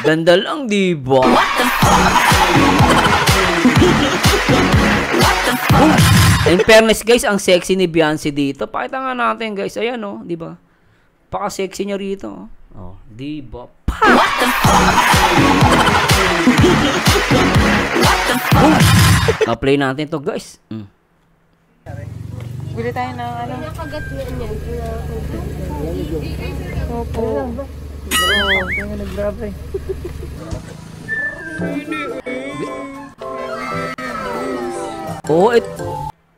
Ganda lang, diba? In fairness guys, ang sexy ni Beyonce dito. Pakita nga natin guys, ayan diba? Paka-sexy niya rito. Diba? Play natin to guys. Bili tayo na Nakagat niya. Opo. Kaya nag-grabe.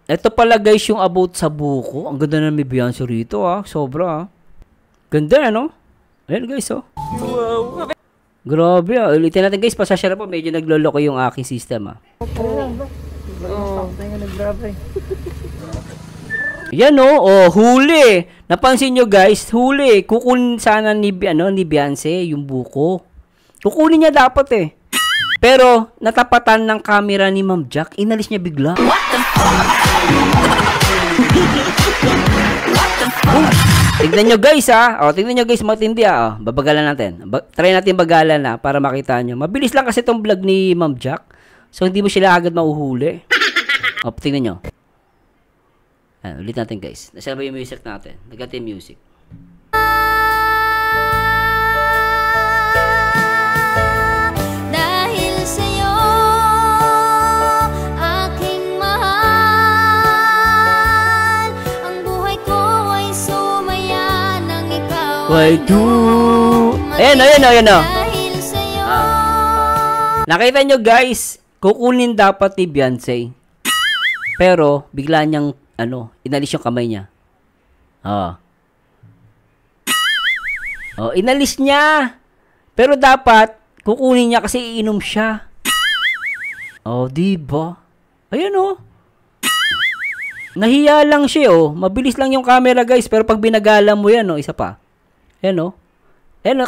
Ito pala guys yung about sa buko. Ang ganda na may Beyonce rito Sobra Ganda Ayan guys Wow. Grabe Ulitin natin guys, pasasya na po. Medyo nagloloko yung aking system Kaya nag-grabe. Yan huli. Napansin nyo guys, huli. Kukunin sana ni Beyonce yung buko. Kukunin niya dapat Pero natapatan ng camera ni Ma'am Jack, inalis niya bigla. Tignan nyo guys tignan nyo guys, matindi babagalan natin. Try natin bagalan para makita nyo. Mabilis lang kasi itong vlog ni Ma'am Jack. So hindi mo sila agad mauhuli. Tignan nyo. Ulit natin guys. Nasaan ba yung music natin? Nagkati yung music. Dahil sa'yo, aking mahal, ang buhay ko ay sumaya nang ikaw Why do? Ayan. Dahil sa'yo, Nakita nyo guys, kukunin dapat ni Beyonce. Pero bigla niyang inalis yung kamay niya. Inalis niya. Pero dapat kukunin niya kasi iinom siya. Diba? Ayun Nahiya lang siya Mabilis lang yung camera guys, pero pag binagala mo yan isa pa. Ayan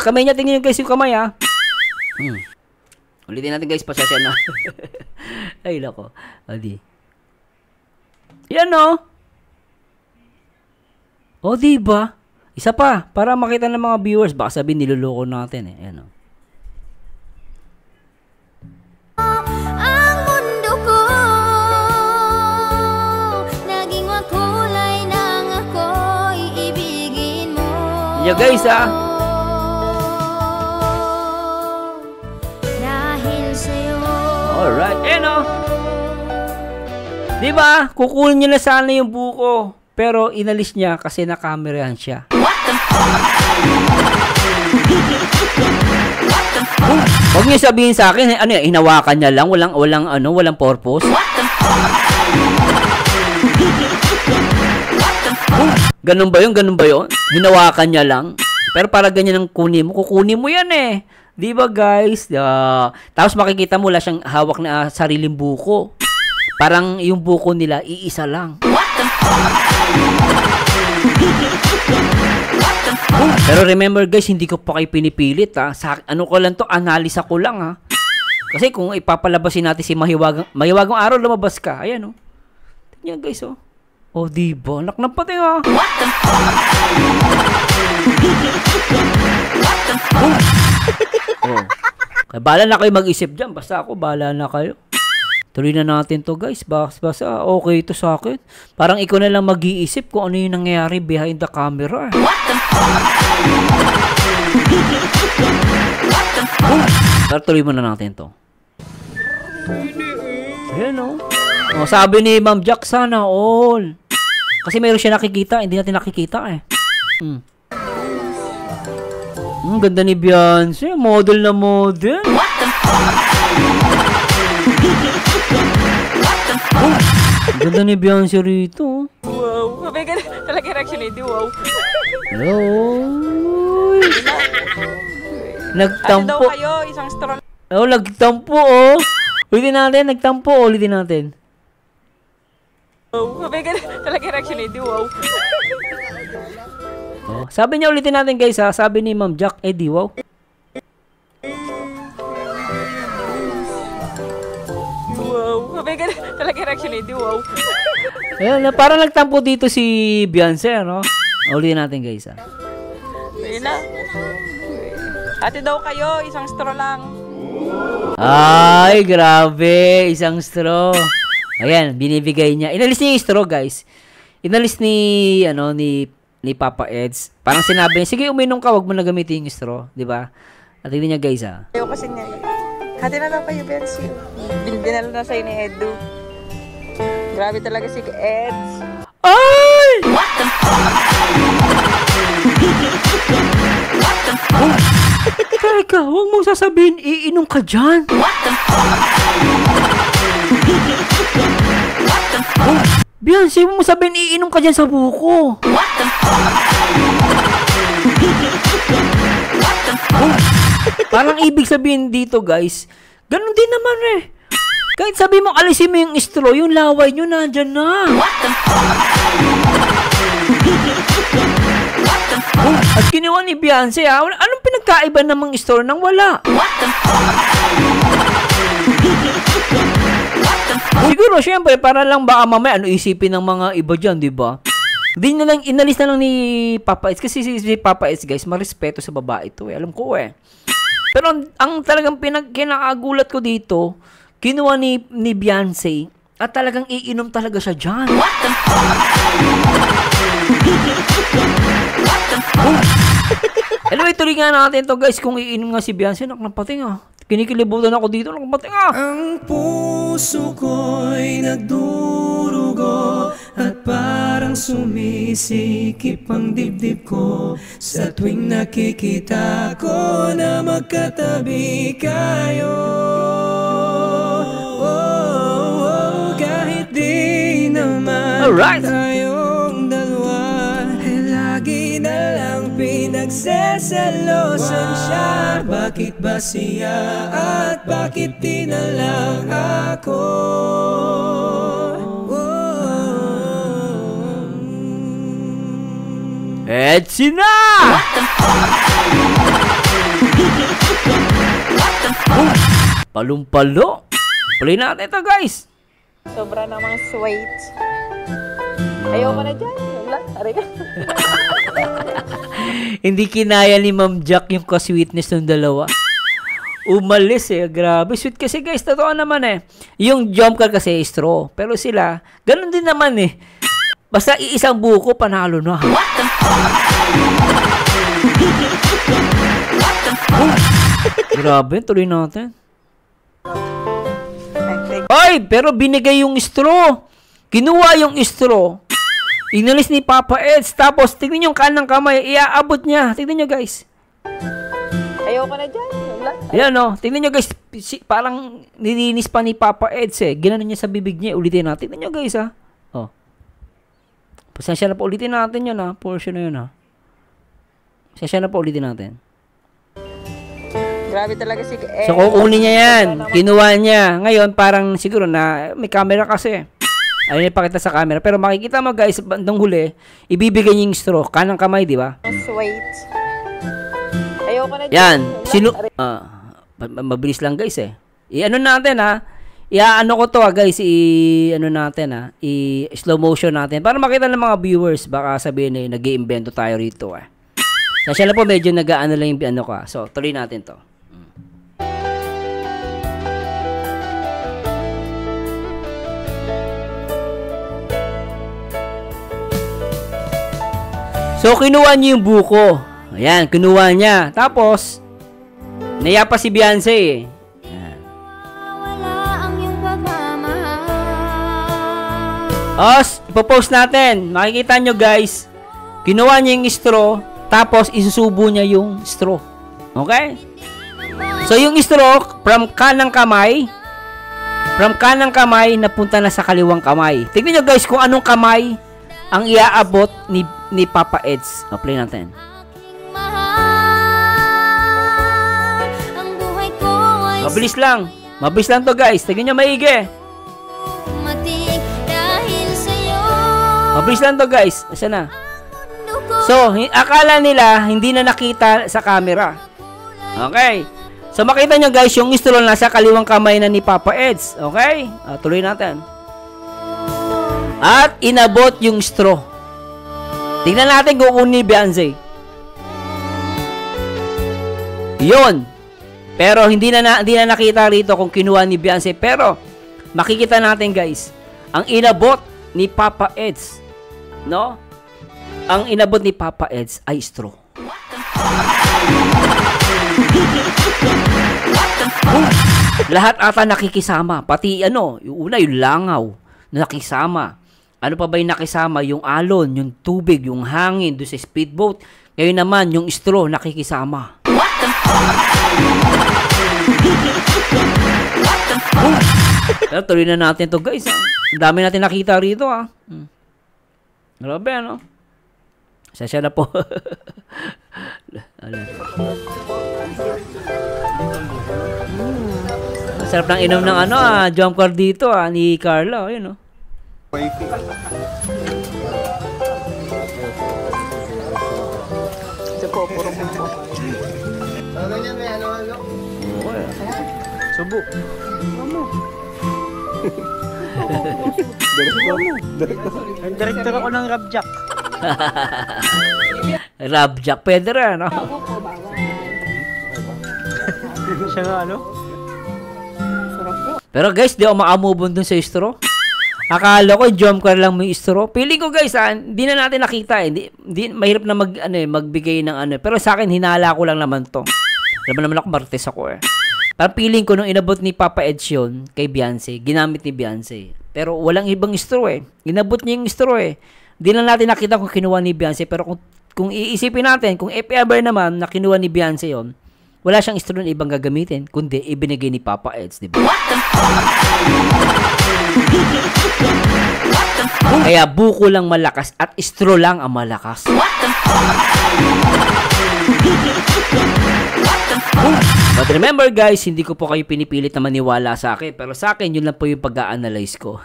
kamay niya, tingnan nyo guys yung kamay Ulitin natin guys, pasasya na. Ay lako. Yan diba? Isa pa, para makita ng mga viewers, baka sabihin niloloko natin Ayan ang mundo ko naging makulay nang ako'y ibigin mo. Yeah guys Dahil sa'yo. Alright, diba? Kukunin niya na sana yung buko. Pero inalis niya kasi nakamerahan siya. Huwag niyo sabihin sa akin, hinawakan niya lang, walang purpose. Ganun ba yun? Hinawakan niya lang. Pero para ganyan ang kukunin mo yan Di ba guys? Tapos makikita mo, wala siyang hawak na sariling buko. Parang yung buko nila, iisa lang. Pero remember guys, hindi ko pa kayo pinipilit ko lang to, analisa ko lang Kasi kung ipapalabasin natin si Mahiwagang Araw, lumabas ka. Ayan Tingnan guys diba? Anak ng pating Kaya bahala na kayo mag-isip dyan. Basta ako, bahala na kayo. Tuloy na natin to guys. Basta okay ito sa akin. Parang ikaw na lang mag-iisip kung ano yung nangyayari behind the camera. Pero tuloy muna natin to. Ayan sabi ni Ma'am Jack, sana all. Kasi mayroon siya nakikita, hindi natin nakikita Ang ganda ni Beyonce. Model na model. Ang ganda ni Beyonce rito. Wow. Sabi ka talaga reaction ni wow. Hello. Ate Nagtampo. daw kayo, isang straw. Oh, nagtampo oh. Ulitin natin, nagtampo. Ulitin natin. Wow. Sabi ka talaga reaction ni wow. Oh, sabi niya ulitin natin guys ha. Sabi ni Ma'am Jack, di wow. Wow. Sabi ka talaga reaction ni wow. Ayan, parang nagtampo dito si Beyonce, no? Ulitin natin guys ha. Ayun na. Ate daw kayo, isang straw lang. Ay, grabe. Isang straw. Ayan, binibigay niya. Inalis niya yung straw, guys. Inalis ni Papa Eds. Parang sinabi niya, sige, uminom ka, wag mo na gamitin yung straw. Diba? At tignan niya, guys, ha. Ayaw kasi niya. Hati na daw kayo, Betsy. Binalo na sa'yo ni Edu. Grabe talaga si Eds. Ay! Teka, huwag mong sasabihin, iinom ka dyan. Beyonce, huwag mong sabihin, iinom ka dyan sa buko. Parang ibig sabihin dito, guys, ganun din naman eh. Kahit sabi mo, alisin mo yung straw, yung laway nyo nandyan na. At kinuha ni Beyonce, ha? Anong pinagkaiba namang straw nang wala? Siguro, syempre, para lang baka mamaya, isipin ng mga iba dyan, di ba? Di na lang, inalis na lang ni Papa Eds. Kasi si Papa Eds, guys, marespeto sa babae ito, eh. Alam ko, eh. Pero ang talagang kinakagulat ko dito, kinuha ni Beyonce, at talagang iinom talaga siya dyan. Anyway, tuloy nga natin to guys. Kung iinom nga si Beyonce, naknapating ah. Kinikilibutan ako dito, naknapating ah. Ang puso ko'y nagdurugo at parang sumisikip ang dibdib ko sa tuwing nakikita ko na magkatabi kayo. Kahit di naman tayong dalawa, lagi na lang pinagsasalosan siya. Bakit ba siya at bakit di na lang ako? Etsy na! Palumpalo. Play natin ito guys. Sobra namang sweet. Ayaw mo na dyan. Wala. Aray ka. Hindi kinaya ni Ma'am Jack yung ka-sweetness ng dalawa. Umalis eh. Grabe. Sweet kasi guys. Totoo naman eh. Yung jump car kasi straw. Pero sila, ganun din naman eh. Basta iisang buko, panalo na. Grabe. Tuloy natin. Ay, pero binigay yung straw. Kinuha yung straw. Inalis ni Papa Eds. Tapos, tignan yung kanang kamay. Iaabot niya. Tignan nyo, guys. Ayaw ka na dyan. Wala. Ayan, no. Tignan nyo, guys. Parang nilinis pa ni Papa Eds, eh. Ginanon niya sa bibig niya. Ulitin natin. Tignan nyo, guys, ha. Oh. Pasensya na po. Ulitin natin yun, ha. Portion na yun, ha. Pasensya na po. Ulitin natin. Grabe talaga si So, kukunin niya yan. Kinuha niya. Ngayon, parang siguro na may camera kasi. Ayun, ipakita sa camera. Pero makikita mo, guys, bandang huli, ibibigay niya yung straw. Kanang kamay, di ba? Sweet. Ayaw ka na dyan. Yan. Mabilis lang, guys, eh. I-ano natin, ha. I-ano ko to, ha, guys. I-ano natin, ha. I-slow motion natin. Para makita ng mga viewers. Baka sabihin na nag-iimbento tayo rito, eh. Kasi na po, medyo nag-ano lang yung ano ka. So, tuloy natin to. So, kinuha niya yung buko. Ayan, kinuha niya. Tapos, naya pa si Beyonce eh. Ayan. Wala ang iyong pagmamahal. Os, ipopost natin. Makikita nyo guys. Kinuha niya yung straw. Tapos, isusubo niya yung straw. Okay? So, yung straw, from kanang kamay, napunta na sa kaliwang kamay. Tignan nyo guys kung anong kamay ang iaabot ni Papa Eds. O, play natin. Mabilis lang. Mabilis lang to guys. Tignan nyo maigi. Mabilis lang to guys. Asa na? So, akala nila hindi na nakita sa camera. Okay. So, makita nyo guys, yung straw nasa kaliwang kamay na ni Papa Eds. Okay? Tuloy natin. At inabot yung straw. Tingnan natin kung kunin ni Beyonce. Yun. Pero hindi na nakita rito kung kinuha ni Beyonce. Pero, makikita natin guys, ang inabot ni Papa Eds, no? Ang inabot ni Papa Eds ay straw. Lahat ata nakikisama. Pati yung una, yung langaw na nakisama. Ano pa ba yung nakisama? Yung alon, yung tubig, yung hangin doon sa speedboat. Ngayon naman, yung straw nakikisama. Pero tuloy na natin to guys. Ang dami natin nakita rito Grabe ano. Sasya na po. Sarap ng inom ng jump car dito ni Carla. Ayun Ito po, puro mo. Subo. Director ako ng Rabjack. Rabjack, pwede rin, no? Siya nga, Pero guys, di ako makamubon dun sa straw. Akala ko, jump car lang may straw. Feeling ko guys, hindi na natin nakita Hindi, mahirap na magbigay ng Pero sa akin, hinala ko lang naman to. Alam naman ako, martes ako Parang feeling ko nung inabot ni Papa Eds yun kay Beyonce, ginamit ni Beyonce. Pero walang ibang straw Inabot niya yung straw Hindi lang natin nakita kung kinuha ni Beyonce. Pero kung iisipin natin, kung if ever naman na kinuha ni Beyonce yun, wala siyang straw na ibang gagamitin, kundi ibinigay ni Papa Eds, di ba? Kaya buko lang malakas at straw lang ang malakas. But remember guys, hindi ko po kayo pinipilit na maniwala sa akin. Pero sa akin, yun lang po yung pag-a-analyze ko.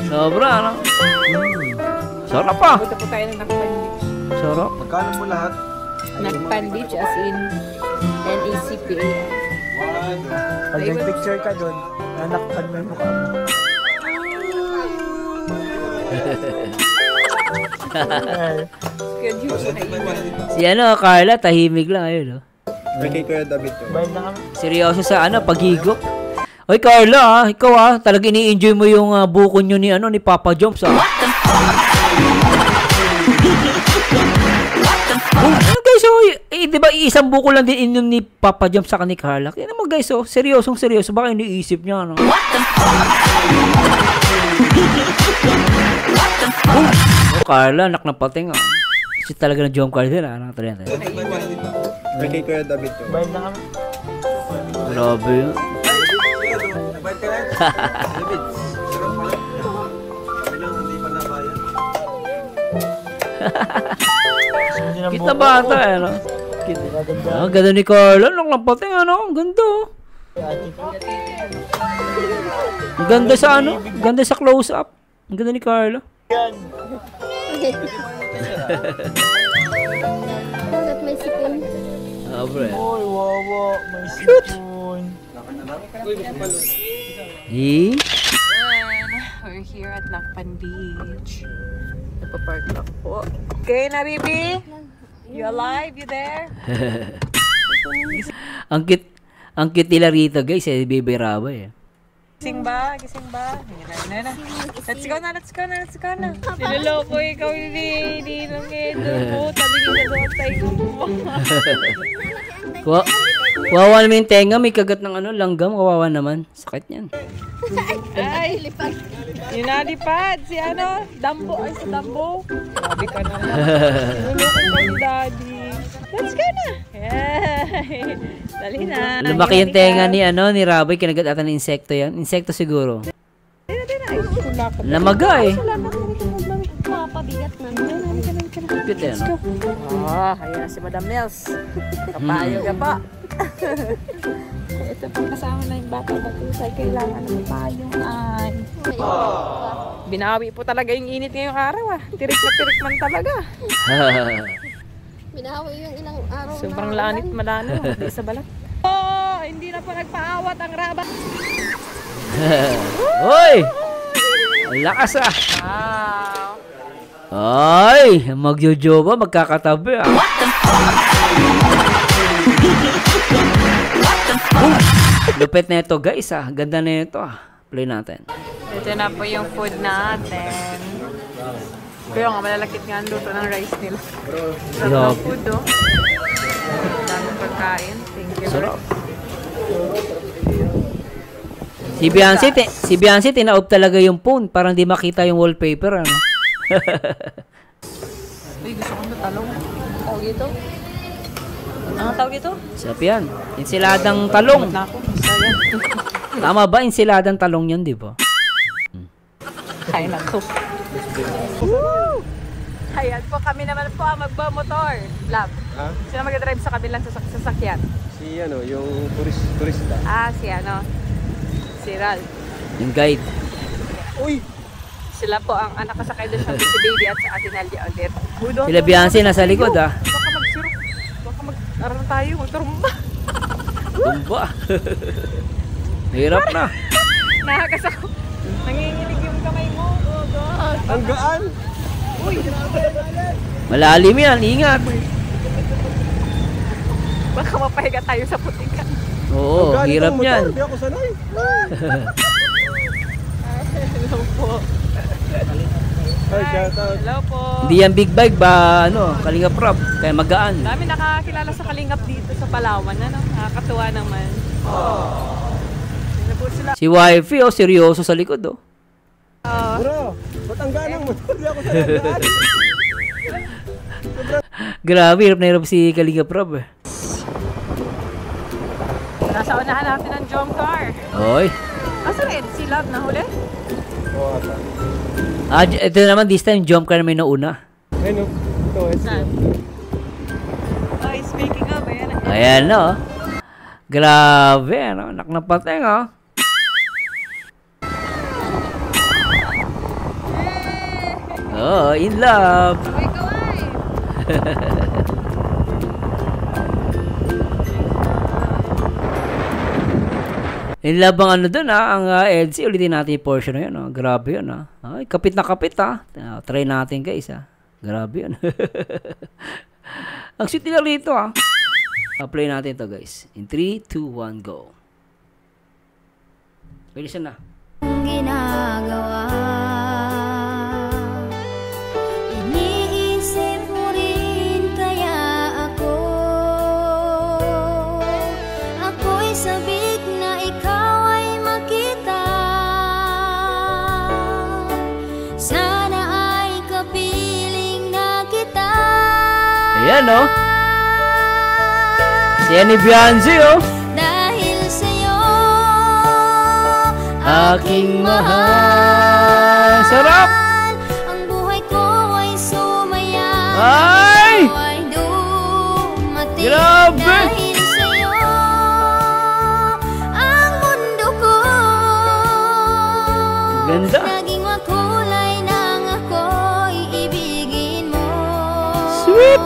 Sobra, Sarap pa. Punta po tayo ng Nakpan Beach. Sarap. Magkano mo lahat? Nakpan Beach as in NACPA. Pag nag-picture ka doon, nanakpan mo yung mukha mo. Si Carla, tahimik lang ayun, Okay, Kuya David. Bayad na kami. Seryoso sa paghigop. Oy Carla, ikaw talaga ini-enjoy mo yung buko nyo ni Papa Jumps guys, di ba isang buko lang din inom ni Papa Jumps sa ni Carla? Kaya naman guys, seryosong seryoso, baka iniisip niya, Carla, anak ng pating, Kasi talaga ng jump car din, Okay, Kuya David. Bayad na kami. Grabe yun. David, hindi pa nabayad. Kita bata, ganda ni Carla, anak ng pating, ang ganda. Ang ganda sa ganda sa close up. Ang ganda ni Carla. Bakit may sipon? Bro. Oy, wawa. May sipon. We're here at Nakpan Beach. Nagpa-park lang po. Okay na, baby? You alive? You there? Ang cute nila rito, guys, Baby Raba, Gising ba? Na. Let's go na. Niloloko ikaw, hindi nang edo mo. Sabi nila doon tayo mo. Wawa naman yung tenga, may kagat ng ano, langgam, kawawa naman. Sakit yan. Ay, yung nalipad. Si ano, Dumbo. Ay, si Dumbo. Sabi ka naman. Nulukot ko ni Daddy. Let's go na. Yay. Dali na. Lumaki yung tenga ni ano, ni Raboy, kinagat ata ng insekto yan. Insekto siguro. Namaga eh. Mapabigat na. Cute eh, no? Ayan na si Madam Nels. Kapayo ka pa. Ito pang kasama na yung bata batusay. Kailangan ng payong ay. Binawi po talaga yung init ngayong araw ah. Tirik na tirik man talaga. Binawi yung ilang araw. Sobrang lanit malano. Di sa balat. Oh, hindi na po nagpaawat ang raba. Hoy! Ang lakas ah! Wow. Ay! Magjojoba, magkakatabi ah. Lupit na ito guys ah. Ganda na ito ah. Play natin. Ito na po yung food natin. Kaya nga malalakit nga ang luto ng rice nila. Sarap ng food oh. Daming pagkain. Thank you. Sarap. Si Biancy, tinaob talaga yung phone. Parang di makita yung wallpaper ano. Uy, gusto ko na talong. Tawag ito? Ano tawag ito? Sarap yan. Insiladang talong. Tama ba? Insiladang talong yun, di ba? Kaya na to. Ayan po, kami naman po ang magbamotor. Lab. Ha? Sino mag-drive sa kabilang sasakyan? Si ano, yung turista. Ah, si ano? Si Ral. Yung guide. Uy! Sila po ang anak kasakay doon siya si Baby at sa Ate Nalia ulit. Sila Biancy nasa likod ah. Baka mag-sirok. Baka mag-aral tayo, mag-turumba. Tumba. Hirap na. Nakakas ako. Nanginginig yung kamay mo. Oh, God. Ang gaan! Uy! Malalim yan, ingat. Baka mapahiga tayo sa putikan. Oo, hirap yan. Hindi ako sanay. Hello po. Ay, shout out. Hello po. Hindi yan big bike ba, ano, Kalinga Prab. Kaya magaan. Dami nakakilala sa Kalingap dito sa Palawan. Ano? Nakakatuwa naman. Sino po sila? Si wifey, oh, seryoso sa likod, oh. Bro, ba't ang gaan ang motor? Hindi ako sanay gaan. Grabe, hirap na hirap si Kalinga Prab, eh. Nasa unahan natin ang jump car. Oy. Asa rin? Si Love na huli? Oo, ata. Ah, ito naman, this time, jump car na may nauna. Ayun, ito, Saan? Ay, speaking of, ayan. Ayan, no. Grabe, ano, anak na pateng, oh. Oh, in love. Uy, kaway! In love ang ano dun, ang EDC. Ulitin natin yung portion na yun, oh. Grabe yun, ah. Ay, kapit na kapit, ah. Try natin, guys, ah. Grabe yun. Ang sweet nila rito, ah. Play natin to, guys. In 3, 2, 1, go. Bilisan na. Ginagawa, iniisip mo rin kaya ako'y sabik na ikaw ay makita. Sana ay kapiling na kita. Ayan, no. Si Annie Bianzi, oh. Dahil sa'yo, Aking mahal. Sarap! ang buhay ko ay sumaya. Ay! Ikaw ay dumating. Grabe! Dahil sa'yo, ang mundo ko Ganda. naging makulay nang ako'y ibigin mo. Sweet!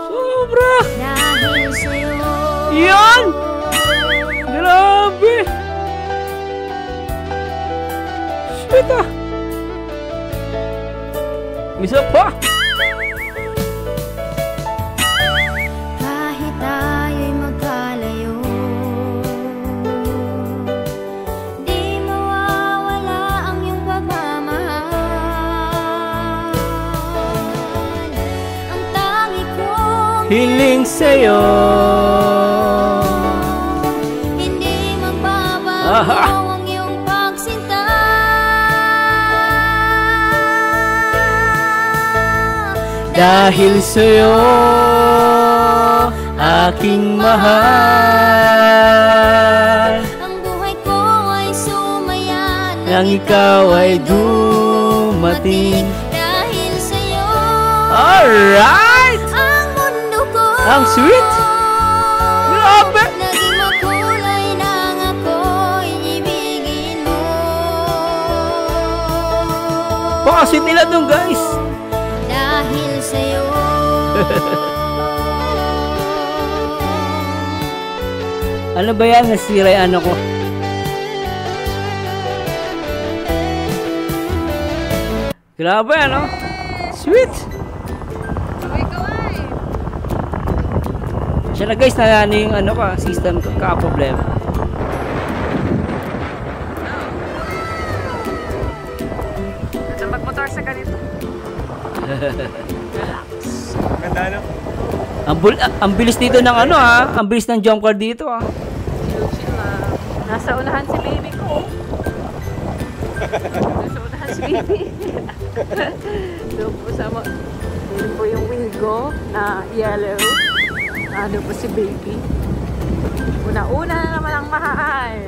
Sobra! Dahil sa'yo, Yan! Grabe! Sweet, ah! Isa pa! kahit tayo'y magkalayo, di mawawala ang iyong pagmamahal. Ang tangi kong hiling sa'yo. Hindi magbabago Aha. ang iyong pagsinta. Dahil sa'yo, aking mahal, Ang buhay ko ay sumaya nang ikaw ay dumating. Dahil sa'yo, Alright! ang mundo ko Ang sweet! Grabe! naging makulay nang ako'y ibigin mo. Pakasweet nila dun, guys. Dahil sa'yo. Ano ba yan? Nasira yung ano ko. Grabe, ano? Sweet! Siya na guys, na ano yung ano ka, system ko, ka-problema. Ganda magmotor sa ganito. Ganda no? Ang bilis dito ng ano ha, ang bilis ng jump car dito ha. Chill lang. Nasa unahan si baby ko. Nasa unahan si baby. Doon po sama. Doon po yung wheel ko na yellow. Ano po si baby. Una-una na naman ang mahal.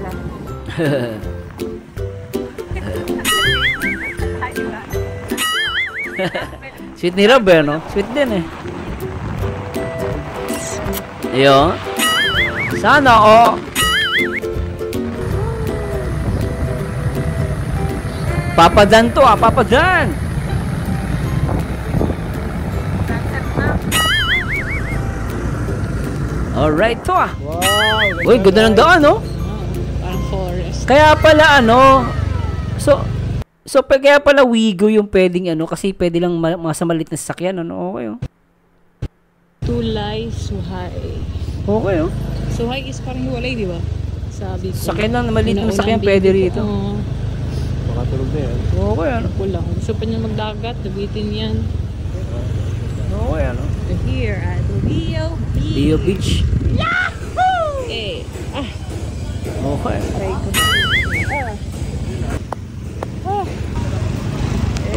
Sweet ni Rob eh, no? Sweet din eh. Ayun. Sana oh. Papadan to ah, papadan. Alright to ah. Wow! Uy, ganda ng daan no? Parang forest. Kaya pala ano, kaya pala Wigo yung pwedeng ano, kasi pwede lang mga malit na sasakyan, ano, okay oh. Tulay, Suhay. Okay oh. Suhay is parang hiwalay, di ba? Sabi ko. Sakyan lang, maliit na sasakyan pwede rito. Oo. Makatulog na yan. Okay ano. Wala. Gusto pa niya magdagat, nabitin yan. Okay ano. Here at Leo Beach. Leo Beach. Eh, Okay. try ko.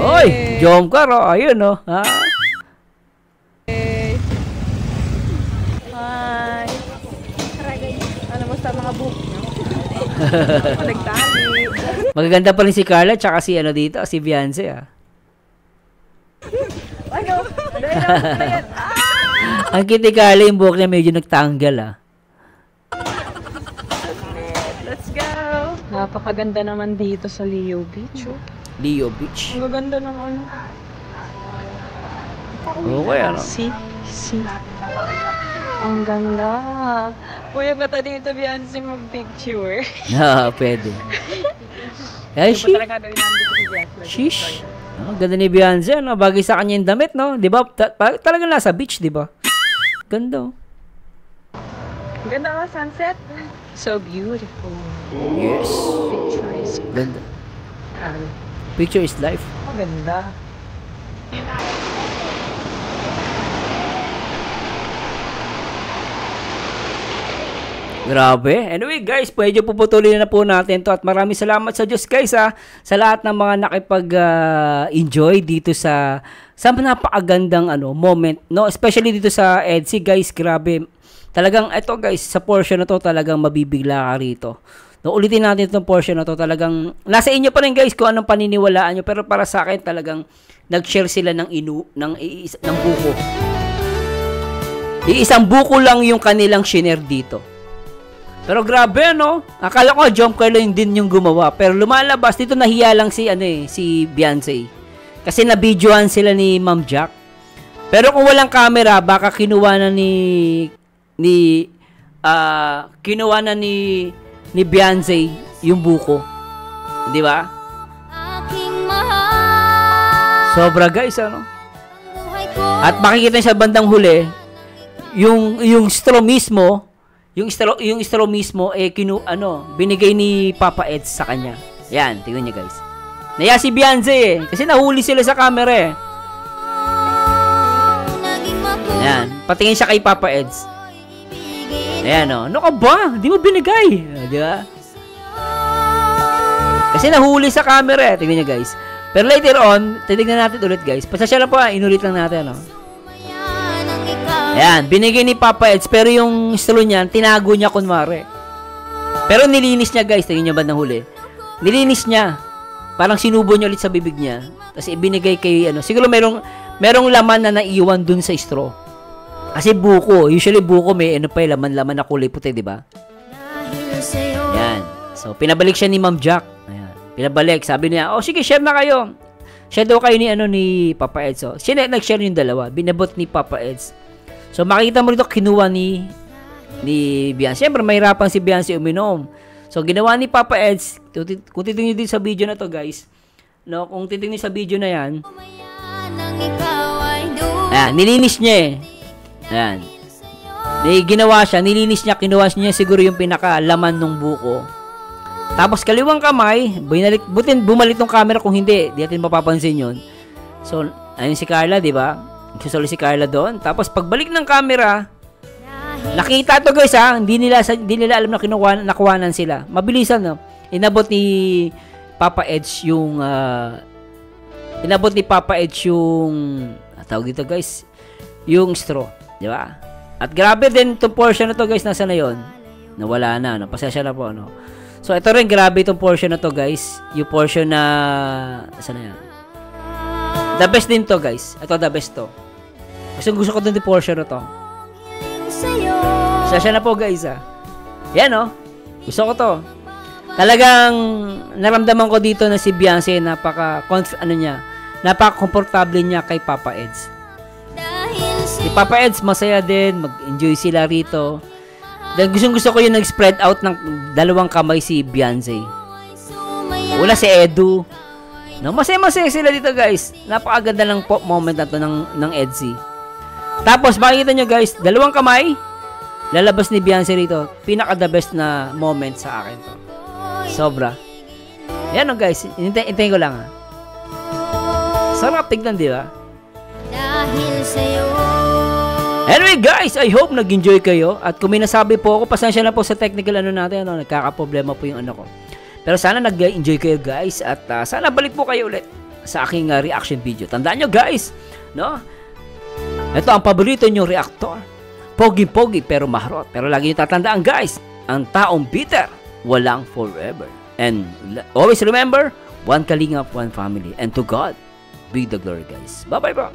Oy, jump car oh, ayun oh. Ha? Hi. Ano mo sa mga book? Nagtali. Magaganda pa rin si Carla tsaka si ano dito, si Beyonce ah. Ano? Ang kiti Carla yung buhok niya medyo nagtanggal ah. Let's go. Napakaganda naman dito sa Leo Beach. Oh. Leo Beach. Ang ganda naman. Okay ano. See? Ang ganda. Kuya, ba't dito Beyonce mag-picture? Ah, pwede. Ay, Hindi pa talaga gawin namin dito si Beyonce. Sheesh. Oh, ganda ni Beyonce, no? Bagay sa kanya yung damit, no? Di ba? Talagang nasa beach, di ba? Ganda, oh. Ang ganda ka, sunset. So beautiful. Yes. Picture is Ganda. Picture is life. maganda. Grabe. Anyway, guys, medyo puputulin na po natin to at maraming salamat sa Diyos, guys, ha, sa lahat ng mga nakipag-enjoy dito sa napakagandang moment, no? Especially dito sa EDSI, guys, grabe. Talagang ito, guys, sa portion na to talagang mabibigla ka rito. No, ulitin natin itong portion na to, talagang nasa inyo pa rin, guys, kung anong paniniwalaan nyo, pero para sa akin talagang nag-share sila ng buko. Iisang buko lang yung kanilang shinare dito. Pero grabe, no? Akala ko jump car lang din yung gumawa. Pero lumalabas dito, nahiya lang si Beyonce. Kasi nabidyohan sila ni Ma'am Jack. Pero kung walang camera, baka kinuha na ni Beyonce yung buko. Di ba? Aking mahal. Sobra, guys, ano? Buhay ko. At makikita niyo sa bandang huli, yung straw mismo, yung straw mismo binigay ni Papa Eds sa kanya. Yan, tingnan niyo, guys. Naya si Beyonce kasi nahuli sila sa camera eh. Naging makulay Yan. patingin siya kay Papa Eds. Ayan o. Ano ka ba? Di mo binigay. Di ba? Kasi nahuli sa camera eh. Tingnan nyo guys. Pero later on, titignan natin ulit guys. Pasasya lang po inulit lang natin. Ayan. Binigay ni Papa Eds. Pero yung straw niyan, tinago niya kunwari. Pero nilinis niya guys. Tingnan nyo ba nahuli? Nilinis niya. Parang sinubo niya ulit sa bibig niya. Tapos ibinigay kay siguro merong laman na naiwan dun sa straw. Kasi buko. Usually buko may laman-laman na kulay puti, di ba? Ayan. So, pinabalik siya ni Ma'am Jack. Ayan. Pinabalik. Sabi niya, sige, share na kayo. Share daw kayo ni Papa Eds. So, siya nag-share yung dalawa. Binabot ni Papa Eds. So, makikita mo rito, kinuha ni Beyonce. Siyempre, mahirapan si Beyonce uminom. So, ginawa ni Papa Eds. Kung titignan nyo din sa video na to, guys. No, kung titignan sa video na yan. Ayan, nilinis niya eh. Ayan. Ginawa siya, nilinis niya, kinuha niya siguro yung pinakalaman ng buko. Tapos kaliwang kamay, bumalik tong camera kung hindi, di natin mapapansin yun. So, ayun si Carla, di ba? Nagsusuli si Carla doon. Tapos pagbalik ng camera, nakita to guys ha, hindi nila alam na nakuhanan sila. Mabilisan no. Inabot ni Papa Eds yung tawag dito guys, yung straw, di ba? At grabe din itong portion na to guys, nasa na yun? Nawala na, no? Pasensya na po, no? So, ito rin, grabe itong portion na to guys. Yung portion na, nasa na yan? The best din to guys. Ito, the best to. Gusto ko din yung portion na to. Pasensya na po guys, ha? Yan, no? Gusto ko to. Talagang, naramdaman ko dito na si Beyonce, napaka-komportable niya kay Papa Eds. Si Papa Eds, masaya din. Mag-enjoy sila rito. Dahil gusto ko yung nag-spread out ng dalawang kamay si Beyonce. Wala si Edu. No, masaya sila dito guys. Napakaganda ng pop moment na to ng Edsy. Tapos makikita nyo guys, dalawang kamay. Lalabas ni Beyonce rito. Pinaka-the best na moment sa akin to. Sobra. Yan o guys. Hintayin ko lang ha. Sarap tignan, di ba? Anyway guys, I hope nag-enjoy kayo. At kung may nasabi po ako, pasensya na po sa technical natin, nagkakaproblema po yung ko. Pero sana nag-enjoy kayo guys. At sana balik po kayo ulit sa aking reaction video. Tandaan nyo guys, no? Ito ang paborito nyo reactor. Pogi-pogi pero maharot. Pero lagi nyo tatandaan guys, ang taong bitter, walang forever. And always remember, one Kalingap, one family. And to God be the glory guys. Bye-bye bro.